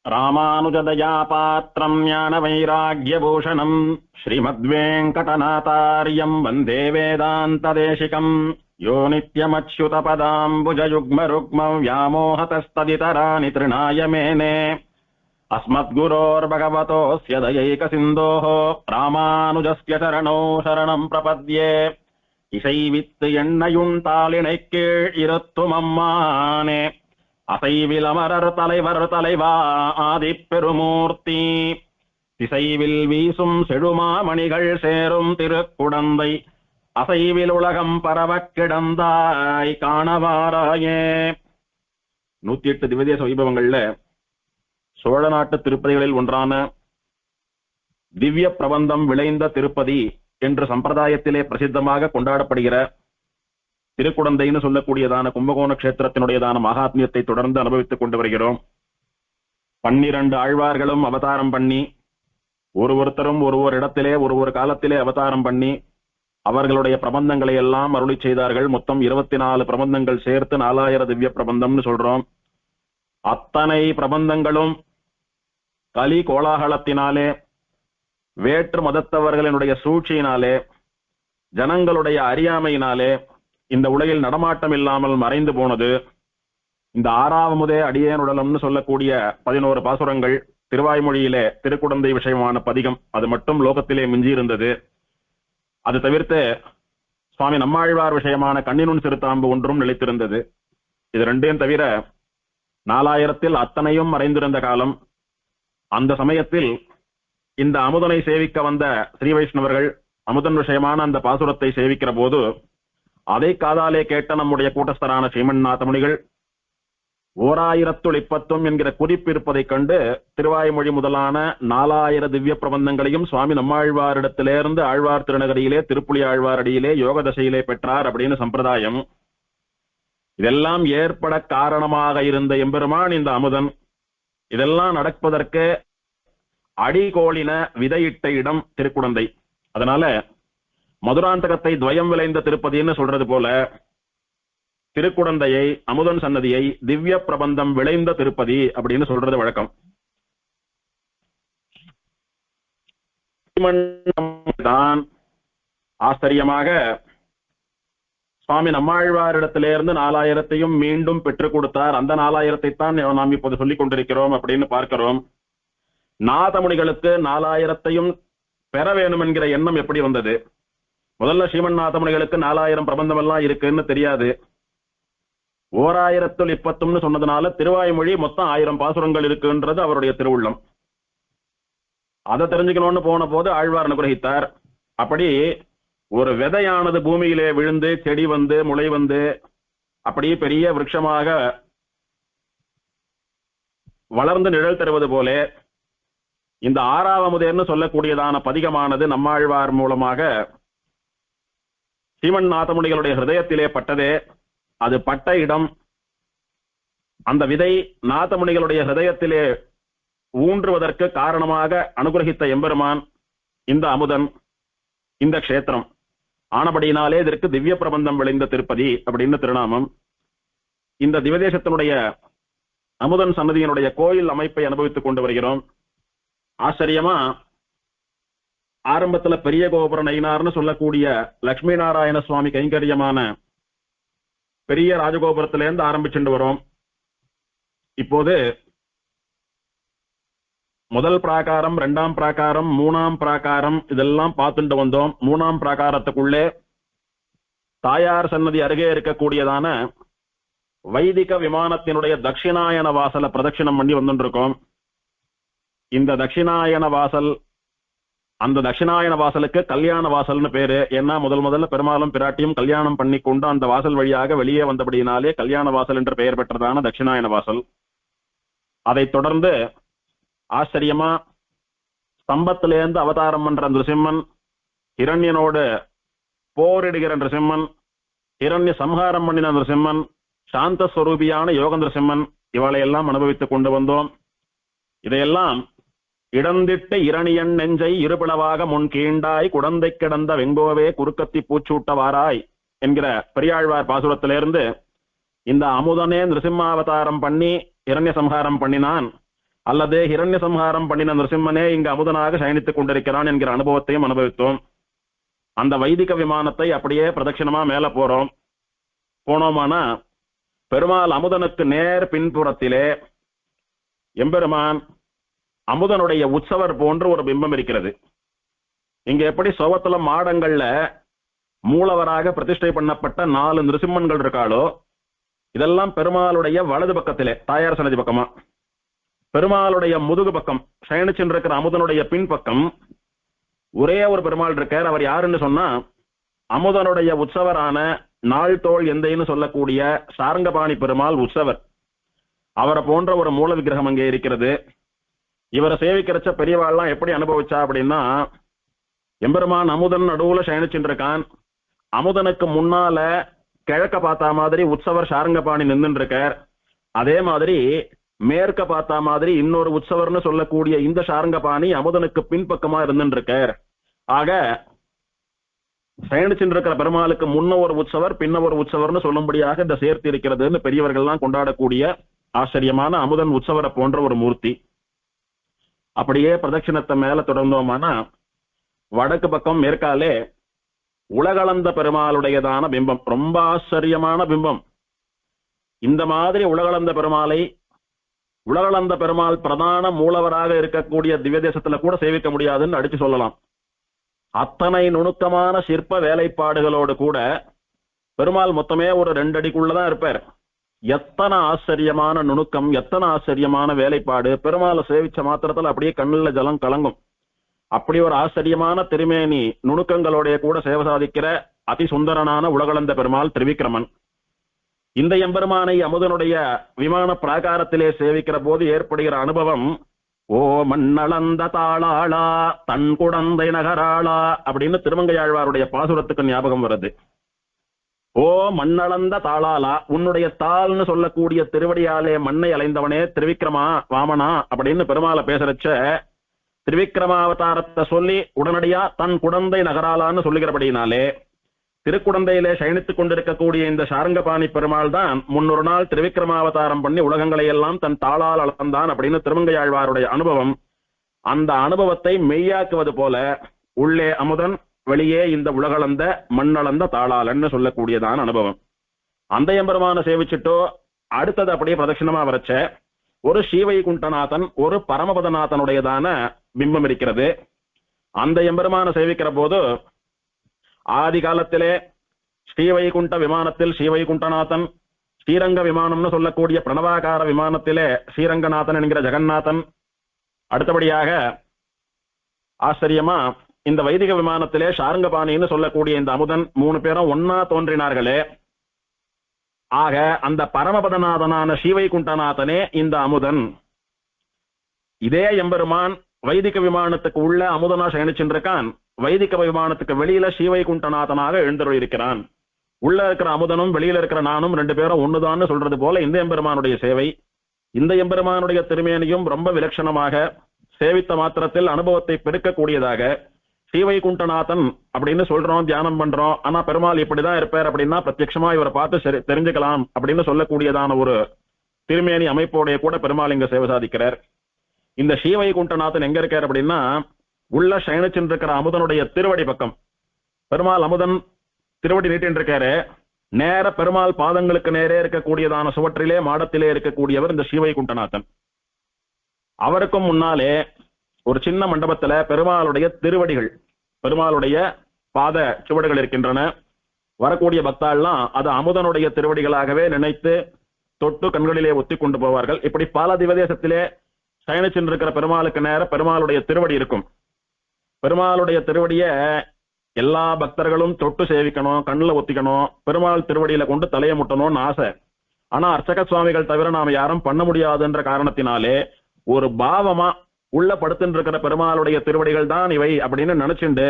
ராமானுஜதயா பாத்திரம் ஞான வைராக்யபூஷணம் ஸ்ரீமத்வேங்கடநாதார்யம் வந்தே வேதாந்ததேசிகம் யோ நித்யமச்யுதபதாம்புஜயுக்மருக்ம வியாமோஹதஸ்ததிதராணி திருணாய மேனே अस्मद्गुरोर्भगवतोऽस्य दयैकसिन्धोः रामानुजस्य चरणौ शरणं प्रपद्ये இசைவித்து எண்ணையுண்டாலினைக் கீழ் இருத்தும் அம்மானே அசைவில் அமரர் தலைவர் தலைவா ஆதிப்பெருமூர்த்தி திசைவில் வீசும் செழுமாமணிகள் சேரும் திருக்குடந்தை அசைவில் உலகம் பரவக் கிடந்தாய் காணவாராயே. 108 திவ்யதேச வைபவங்கள்ல சோழ நாட்டு திருப்பதிகளில் ஒன்றான திவ்ய பிரபந்தம் விளைந்த திருப்பதி என்று சம்பிரதாயத்திலே பிரசித்தமாக கொண்டாடப்படுகிற திருக்குடந்தைன்னு சொல்லக்கூடியதான கும்பகோண கஷேத்திரத்தினுடையதான மகாத்மியத்தை தொடர்ந்து அனுபவித்துக் கொண்டு வருகிறோம். 12 ஆழ்வார்களும் அவதாரம் பண்ணி ஒருத்தரும் ஒரு இடத்திலே ஒரு காலத்திலே அவதாரம் பண்ணி அவர்களுடைய பிரபந்தங்களை எல்லாம் அருளி செய்தார்கள். மொத்தம் 24 பிரபந்தங்கள் சேர்த்து 4000 திவ்ய பிரபந்தம்னு சொல்றோம். அத்தனை பிரபந்தங்களும் கலி கோலாகலத்தினாலே, வேற்று மதத்தவர்களினுடைய சூழ்ச்சியினாலே, ஜனங்களுடைய அறியாமையினாலே இந்த உலகில் நடமாட்டம் இல்லாமல் மறைந்து போனது. இந்த ஆறாவமுதே அடியேனுடலம்னு சொல்லக்கூடிய 11 பாசுரங்கள் திருவாய்மொழியிலே திருக்குடந்தை விஷயமான பதிகம் அது மட்டும் லோகத்திலே மிஞ்சியிருந்தது. அது தவிர்த்து சுவாமி நம்மாழ்வார் விஷயமான கண்ணினுன் சிறுத்தாம்பு ஒன்றும் நிலைத்திருந்தது. இது ரெண்டையும் தவிர 4000 அத்தனையும் மறைந்திருந்த காலம். அந்த சமயத்தில் இந்த அமுதனை சேவிக்க வந்த ஸ்ரீ வைஷ்ணவர்கள் அமுதன் விஷயமான அந்த பாசுரத்தை சேவிக்கிற போது அதை காதாலே கேட்ட நம்முடைய கூட்டஸ்தரான ஸ்ரீமன்னாத முனிகள் 1020 என்கிற குறிப்பு இருப்பதைக் கண்டு திருவாய்மொழி முதலான 4000 திவ்ய பிரபந்தங்களையும் சுவாமி நம்மாழ்வாரிடத்திலிருந்து ஆழ்வார் திருநகரியிலே திருப்புலி ஆழ்வாரடியிலே யோக தசையிலே பெற்றார் அப்படின்னு சம்பிரதாயம். இதெல்லாம் ஏற்பட காரணமாக இருந்த எம்பெருமான் இந்த அமுதன். இதெல்லாம் நடப்பதற்கு அடிகோளின விதையிட்ட இடம் திருக்குடந்தை. அதனால மதுராந்தகத்தை துவயம் விளைந்த திருப்பதின்னு சொல்றது போல திருக்குடந்தையை அமுதன் சன்னதியை திவ்ய பிரபந்தம் விளைந்த திருப்பதி அப்படின்னு சொல்றது வழக்கம். தான் ஆச்சரியமாக சுவாமி நம்மாழ்வாரிடத்திலிருந்து 4000 மீண்டும் பெற்றுக் கொடுத்தார். அந்த 4000 தான் நாம் இப்போது சொல்லிக் கொண்டிருக்கிறோம் அப்படின்னு பார்க்கிறோம். நாதமுனிகளுக்கு 4000 பெற வேணும் என்கிற எண்ணம் எப்படி வந்தது? முதல்ல ஸ்ரீமன் நாதமுனிகளுக்கு 4000 பிரபந்தம் எல்லாம் இருக்குன்னு தெரியாது. 1020 சொன்னதுனால திருவாய்மொழி மொத்தம் 1000 பாசுரங்கள் இருக்குன்றது அவருடைய திருவுள்ளம். அதை தெரிஞ்சுக்கணும்னு போன போது ஆழ்வார் அனுகிரகித்தார். அப்படி ஒரு விதையானது பூமியிலே விழுந்து செடி வந்து முளை வந்து அப்படியே பெரிய விருட்சமாக வளர்ந்து நிழல் தருவது போல இந்த ஆறாவமுதேன்னு சொல்லக்கூடியதான பதிகமானது நம்மாழ்வார் மூலமாக ஸ்ரீமன் நாதமுனிகளுடைய ஹிருதயத்திலே பட்டதே. அது பட்ட இடம், அந்த விதை நாதமுனிகளுடைய ஹிருதயத்திலே ஊன்றுவதற்கு காரணமாக அனுகிரகித்த எம்பெருமான் இந்த அமுதன், இந்த க்ஷேத்திரம் ஆனபடியினாலே இதற்கு திவ்ய பிரபந்தம் விளைந்த திருப்பதி அப்படின்னு திருநாமம். இந்த திவதேசத்தினுடைய அமுதன் சன்னதியினுடைய கோயில் அமைப்பை அனுபவித்துக் கொண்டு வருகிறோம். ஆச்சரியமா ஆரம்பத்துல பெரிய கோபுர நயினார்னு சொல்லக்கூடிய லட்சுமி நாராயண சுவாமி கைங்கரியமான பெரிய ராஜகோபுரத்திலிருந்து ஆரம்பிச்சுட்டு வரோம். இப்போது முதல் பிராகாரம், 2ஆம் பிராகாரம், 3ஆம் பிராகாரம் இதெல்லாம் பார்த்துட்டு வந்தோம். 3ஆம் பிராகாரத்துக்குள்ளே தாயார் சன்னதி அருகே இருக்கக்கூடியதான வைதிக விமானத்தினுடைய தட்சிணாயன வாசலை பிரதட்சிணம் பண்ணி வந்துருக்கோம். இந்த தட்சிணாயன வாசல், அந்த தட்சிணாயன வாசலுக்கு கல்யாண வாசல்னு பேரு. ஏன்னா முதல்ல பெருமாளும் பிராட்டியும் கல்யாணம் பண்ணி கொண்டு அந்த வாசல் வழியாக வெளியே வந்தபடியினாலே கல்யாண வாசல் என்று பெயர் பெற்றதான தட்சிணாயன வாசல். அதைத் தொடர்ந்து ஆச்சரியமா ஸ்தம்பத்திலேருந்து அவதாரம் பண்ற நிருசிம்மன், ஹிரண்யனோடு போரிடுகிற நிருசிம்மன், ஹிரண்ய சம்ஹாரம் பண்ணின நிருசிம்மன், சாந்த ஸ்வரூபியான யோக நிருசிம்மன், இவளை எல்லாம் அனுபவித்துக் கொண்டு வந்தோம். இதையெல்லாம் இடந்திட்ட இரணியன் நெஞ்சை இருபிளவாக முன் கீண்டாய் குடந்தை கிடந்த வெங்கோவே குறுக்கத்தி பூச்சூட்டவாராய் என்கிற பெரியாழ்வார் பாசுரத்திலிருந்து இந்த அமுதனே நிருசிம்மாவதாரம் பண்ணி இரண்ய சம்ஹாரம் பண்ணினான். அல்லது ஹிரண்ய சம்ஹாரம் பண்ணின நரசிம்மனே இங்கு அமுதனாக சயனித்துக் கொண்டிருக்கிறான் என்கிற அனுபவத்தையும் அனுபவித்தோம். அந்த வைதிக விமானத்தை அப்படியே பிரதட்சிணமா மேல போனோமானா பெருமாள் அமுதனுக்கு நேர் பின்புறத்திலே எம்பெருமான் அமுதனுடைய உற்சவர் போன்ற ஒரு பிம்பம் இருக்கிறது. இங்க எப்படி சோவத்தல மாடங்கள்ல மூலவராக பிரதிஷ்டை பண்ணப்பட்ட 4 நிருசிம்மன்கள் இருக்காளோ, இதெல்லாம் பெருமாளுடைய வலது பக்கத்திலே தாயார் சன்னதி பக்கமா, பெருமாளுடைய முதுகு பக்கம் சயனிச்சுன்னு இருக்கிற அமுதனுடைய பின்பக்கம் ஒரே ஒரு பெருமாள் இருக்கார். அவர் யாருன்னு சொன்னா அமுதனுடைய உற்சவரான நாள் தோள் எந்தைன்னு சொல்லக்கூடிய சாரங்கபாணி பெருமாள் உற்சவர். அவரை போன்ற ஒரு மூல விக்கிரகம் அங்கே இருக்கிறது. இவரை சேவிக்கிறச்ச பெரியவாள்லாம் எப்படி அனுபவிச்சா அப்படின்னா, எம்பெருமான் அமுதன் நடுவுல சயனிச்சுட்டு இருக்கான். அமுதனுக்கு முன்னால கிழக்க பார்த்தா மாதிரி உற்சவர் சாரங்கபாணி நின்று இருக்கார். அதே மாதிரி மேற்க பார்த்தா மாதிரி இன்னொரு உற்சவர்னு சொல்லக்கூடிய இந்த சாரங்கபாணி அமுதனுக்கு பின்பக்கமா இருந்துட்டு இருக்கார். ஆக சயனிச்சுட்டு இருக்கிற பெருமாளுக்கு முன்ன ஒரு உற்சவர் பின்ன ஒரு உற்சவர்னு சொல்லும்படியாக இந்த சேர்த்து இருக்கிறதுன்னு பெரியவர்கள்லாம் கொண்டாடக்கூடிய ஆச்சரியமான அமுதன் உற்சவரை போன்ற ஒரு மூர்த்தி. அப்படியே பிரதட்சிணத்தை மேல தொடர்ந்தோமானா வடக்கு பக்கம் மேற்காலே உலகளந்த பெருமாளுடையதான பிம்பம், ரொம்ப ஆச்சரியமான பிம்பம். இந்த மாதிரி உலகளந்த பெருமாளை உலகளந்த பெருமாள் பிரதான மூலவராக இருக்கக்கூடிய திவ்ய தேசத்துல கூட சேவிக்க முடியாதுன்னு அடிச்சு சொல்லலாம். அத்தனை நுணுக்கமான சிற்ப வேலைப்பாடுகளோடு கூட பெருமாள் மொத்தமே ஒரு 2 அடிக்குள்ளதான் இருப்பார். எத்தனை ஆச்சரியமான நுணுக்கம், எத்தனை ஆச்சரியமான வேலைப்பாடு! பெருமாளை சேவிச்ச மாத்திரத்துல அப்படியே கண்ணுல ஜலம் கலங்கும். அப்படி ஒரு ஆச்சரியமான திருமேனி நுணுக்கங்களோடைய கூட சேவை சாதிக்கிற அதிசுந்தரனான உலகளந்த பெருமாள் திரிவிக்ரமன். இந்த எம்பெருமானை அமுதனுடைய விமான பிராகாரத்திலே சேவிக்கிற போது ஏற்படுகிற அனுபவம், ஓ மண்ணளந்த தாளாளா தன் குடந்தை நகராளா அப்படின்னு திருமங்கையாழ்வாருடைய பாசுரத்துக்கு ஞாபகம் வருது. ஓ மண்ணளந்த தாளாளா, உன்னுடைய தாள்னு சொல்லக்கூடிய திருவடியாலே மண்ணை அலைந்தவனே திரிவிக்ரமா வாமனா அப்படின்னு பெருமாளை பேசுறச்ச திரிவிக்ரமாவதாரத்தை சொல்லி உடனடியா தன் குடந்தை நகராளான்னு சொல்லுகிறபடினாலே திருக்குடந்தையிலே சயனித்துக் கொண்டிருக்கக்கூடிய இந்த சாரங்கபாணி பெருமாள் தான் முன்னொரு நாள் திரிவிக்ரமாவதாரம் பண்ணி உலகங்களை எல்லாம் தன் தாளால் அளந்தான் அப்படின்னு திருமங்கையாழ்வாருடைய அனுபவம். அந்த அனுபவத்தை மெய்யாக்குவது போல உள்ளே அமுதன், வெளியே இந்த உலகளந்த மண்ணளந்த தாளாளன்னு சொல்லக்கூடியதான அனுபவம். அந்த எம்பெருமான சேவிச்சுட்டோ அடுத்தது அப்படியே பிரதட்சிணமா வரச்ச ஒரு ஸ்ரீவைகுண்டநாதன், ஒரு பரமபதநாதனுடையதான பிம்பம் இருக்கிறது. அந்த எம்பெருமான சேவிக்கிற போது ஆதி காலத்திலே ஸ்ரீவைகுண்ட விமானத்தில் ஸ்ரீவைகுண்டநாதன், ஸ்ரீரங்க விமானம்னு சொல்லக்கூடிய பிரணவாகார விமானத்திலே ஸ்ரீரங்கநாதன் என்கிற ஜெகநாதன், அடுத்தபடியாக ஆச்சரியமா இந்த வைதிக விமானத்திலே சாரங்கபாணின்னு சொல்லக்கூடிய இந்த அமுதன் 3 பேரும் ஒன்னா தோன்றினார்களே. ஆக அந்த பரமபதநாதனான ஸ்ரீவைகுண்டநாதனே இந்த அமுதன். இதே எம்பெருமான் வைதிக விமானத்துக்கு உள்ள அமுதனா சயனிச்சுருக்கான், வைதிக விமானத்துக்கு வெளியில ஸ்ரீவைகுண்டநாதனாக எழுந்தருள் இருக்கிறான். உள்ள இருக்கிற அமுதனும் வெளியில இருக்கிற நானும் 2 பேரும் ஒண்ணுதான்னு சொல்றது போல இந்த எம்பெருமானுடைய சேவை. இந்த எம்பெருமானுடைய திருமேனியும் ரொம்ப விலட்சணமாக சேவித்த மாத்திரத்தில் அனுபவத்தை பெருக்கக்கூடியதாக. ஸ்ரீவைகுண்டநாதன் அப்படின்னு சொல்றோம், தியானம் பண்றோம். ஆனா பெருமாள் இப்படிதான் இருப்பார் அப்படின்னா பிரத்யட்சமா இவரை பார்த்து தெரிஞ்சுக்கலாம் அப்படின்னு சொல்லக்கூடியதான ஒரு திருமேனி அமைப்போடைய கூட பெருமாள் இங்க சேவை சாதிக்கிறார். இந்த ஸ்ரீவைகுண்டநாதன் எங்க இருக்கார் அப்படின்னா உள்ள சயனிச்சுட்டு இருக்கிற அமுதனுடைய திருவடி பக்கம். பெருமாள் அமுதன் திருவடி நீட்டின்னு இருக்காரு. நேர பெருமாள் பாதங்களுக்கு நேரே இருக்கக்கூடியதான சுவற்றிலே மாடத்திலே இருக்கக்கூடியவர் இந்த ஸ்ரீவைகுண்டநாதன். அவருக்கும் முன்னாலே ஒரு சின்ன மண்டபத்துல பெருமாளுடைய திருவடிகள், பெருமாளுடைய பாத சுவடுகள் இருக்கின்றன. வரக்கூடிய பக்தாள்லாம் அது அமுதனுடைய திருவடிகளாகவே நினைத்து தொட்டு கண்களிலே ஒத்தி கொண்டு போவார்கள். இப்படி பல திவதேசத்திலே சயனிச்சுட்டு இருக்கிற பெருமாளுக்கு நேர பெருமாளுடைய திருவடி இருக்கும். பெருமாளுடைய திருவடிய எல்லா பக்தர்களும் தொட்டு சேவிக்கணும், கண்ணுல ஒத்திக்கணும், பெருமாள் திருவடியில கொண்டு தலையை முட்டணும்னு ஆசை. ஆனா அர்ச்சக சுவாமிகள் தவிர நாம யாரும் பண்ண முடியாதுன்ற காரணத்தினாலே ஒரு பாவமா உள்ள படுத்துட்டு இருக்கிற பெருமாளுடைய திருவடிகள் தான் இவை அப்படின்னு நினைச்சுண்டு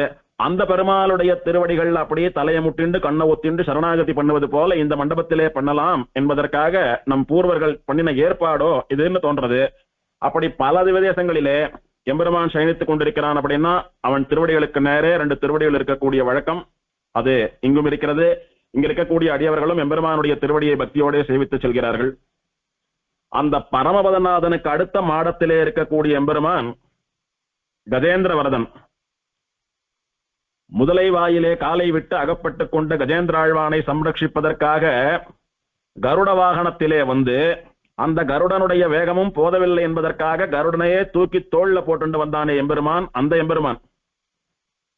அந்த பெருமாளுடைய திருவடிகள் அப்படியே தலையை முட்டிண்டு கண்ணை ஒத்திண்டு சரணாகதி பண்ணுவது போல இந்த மண்டபத்திலே பண்ணலாம் என்பதற்காக நம் பூர்வர்கள் பண்ணின ஏற்பாடோ இதுன்னு தோன்றது. அப்படி பல திவதேசங்களிலே எம்பெருமான் சயனித்துக் கொண்டிருக்கிறான் அப்படின்னா அவன் திருவடிகளுக்கு நேரே 2 திருவடிகள் இருக்கக்கூடிய வழக்கம் அது இங்கும் இருக்கிறது. இங்க இருக்கக்கூடிய அடியவர்களும் எம்பெருமானுடைய திருவடியை பக்தியோட சேவித்து செல்கிறார்கள். அந்த பரமபதநாதனுக்கு அடுத்த மாடத்திலே இருக்கக்கூடிய எம்பெருமான் கஜேந்திரவரதன். முதலை வாயிலே காலை விட்டு அகப்பட்டுக் கொண்ட கஜேந்திராழ்வானை சம்ரட்சிப்பதற்காக கருட வாகனத்திலே வந்து அந்த கருடனுடைய வேகமும் போதவில்லை என்பதற்காக கருடனையே தூக்கி தோள்ல போட்டு வந்தானே எம்பெருமான், அந்த எம்பெருமான்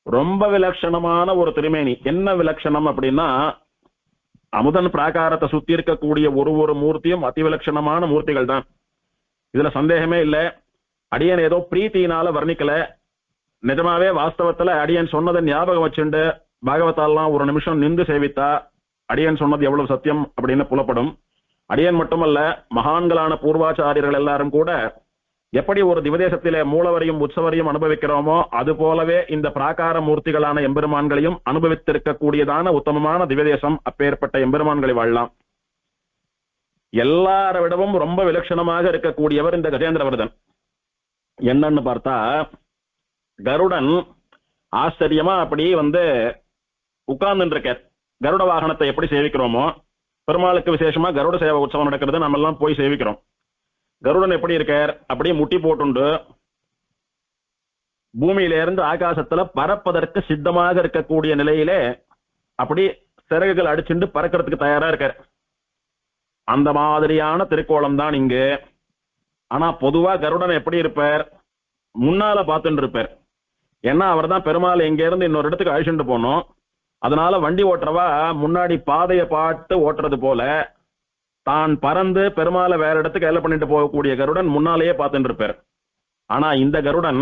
ரொம்ப விலட்சணமான ஒரு திருமேனி. என்ன விலட்சணம் அப்படின்னா, அமுதன் பிராகாரத்தை சுத்தி இருக்கக்கூடிய ஒரு மூர்த்தியும் அதிவிலட்சணமான மூர்த்திகள் தான். இதுல சந்தேகமே இல்ல. அடியன் ஏதோ பிரீத்தினால வர்ணிக்கல. நிஜமாவே வாஸ்தவத்துல அடியன் சொன்னதை ஞாபகம் வச்சுண்டு பாகவதாலாம் ஒரு நிமிஷம் நின்று சேவித்தா அடியன் சொன்னது எவ்வளவு சத்தியம் அப்படின்னு புலப்படும். அடியன் மட்டுமல்ல, மகான்களான பூர்வாச்சாரியர்கள் எல்லாரும் கூட எப்படி ஒரு திவதேசத்திலே மூலவரையும் உற்சவரையும் அனுபவிக்கிறோமோ அது போலவே இந்த பிராகார மூர்த்திகளான எம்பெருமான்களையும் அனுபவித்திருக்கக்கூடியதான உத்தமமான திவதேசம். அப்பேற்பட்ட எம்பெருமான்களை வாழலாம். எல்லாரை விடவும் ரொம்ப விலட்சணமாக இருக்கக்கூடியவர் இந்த கஜேந்திரவர்தன். என்னன்னு பார்த்தா, கருடன் ஆச்சரியமா அப்படி வந்து உட்கார்ந்து இருக்கார். கருட வாகனத்தை எப்படி சேவிக்கிறோமோ, பெருமாளுக்கு விசேஷமா கருட சேவை உற்சவம் நடக்கிறது, நம்ம எல்லாம் போய் சேவிக்கிறோம். கருடன் எப்படி இருக்கார், அப்படியே முட்டி போட்டுண்டு பூமியிலிருந்து ஆகாசத்துல பறப்பதற்கு சித்தமாக இருக்கக்கூடிய நிலையிலே அப்படி சிறகுகள் அடிச்சுண்டு பறக்கிறதுக்கு தயாரா இருக்கார். அந்த மாதிரியான திருக்கோலம் தான் இங்கு. ஆனா பொதுவா கருடன் எப்படி இருப்பார், முன்னால பார்த்துட்டு இருப்பார். ஏன்னா அவர் தான் பெருமாள் எங்க இருந்து இன்னொரு இடத்துக்கு அழிச்சுட்டு போனோம். அதனால வண்டி ஓட்டுறவா முன்னாடி பாதையை பாட்டு ஓட்டுறது போல தான் பறந்து பெருமாளை வேற இடத்துக்கு வேலை பண்ணிட்டு போகக்கூடிய கருடன் முன்னாலேயே பார்த்துட்டு இருப்பார். ஆனா இந்த கருடன்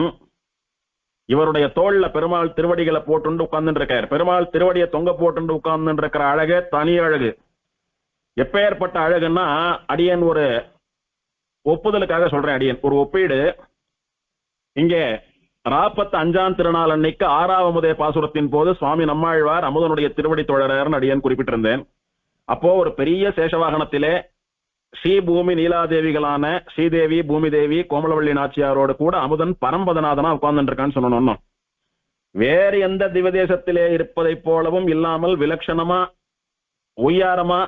இவருடைய தோல்ல பெருமாள் திருவடிகளை போட்டு உட்கார்ந்து இருக்கார். பெருமாள் திருவடியை தொங்க போட்டு உட்கார்ந்து இருக்கிற அழகு தனி அழகு. எப்பேற்பட்ட அழகுன்னா, அடியன் ஒரு ஒப்புதலுக்காக சொல்றேன். அடியன் ஒரு ஒப்பீடு. இங்கே 45ஆம் திருநாள் அன்னைக்கு 6ஆவது பாசுரத்தின் போது சுவாமி நம்மாழ்வார் அமுதனுடைய திருவடி தோழரர்னு அடியன் குறிப்பிட்டிருந்தேன். அப்போ ஒரு பெரிய சேஷவாகனத்திலே ஸ்ரீ பூமி நீலாதேவிகளான ஸ்ரீதேவி, பூமிதேவி, கோமலவள்ளி நாச்சியாரோடு கூட அமுதன் பரம்பதநாதனா உட்கார்ந்து இருக்கான்னு சொன்னோம். வேறு எந்த திவதேசத்திலே இருப்பதை போலவும் இல்லாமல் விலட்சணமா ஒய்யாரமா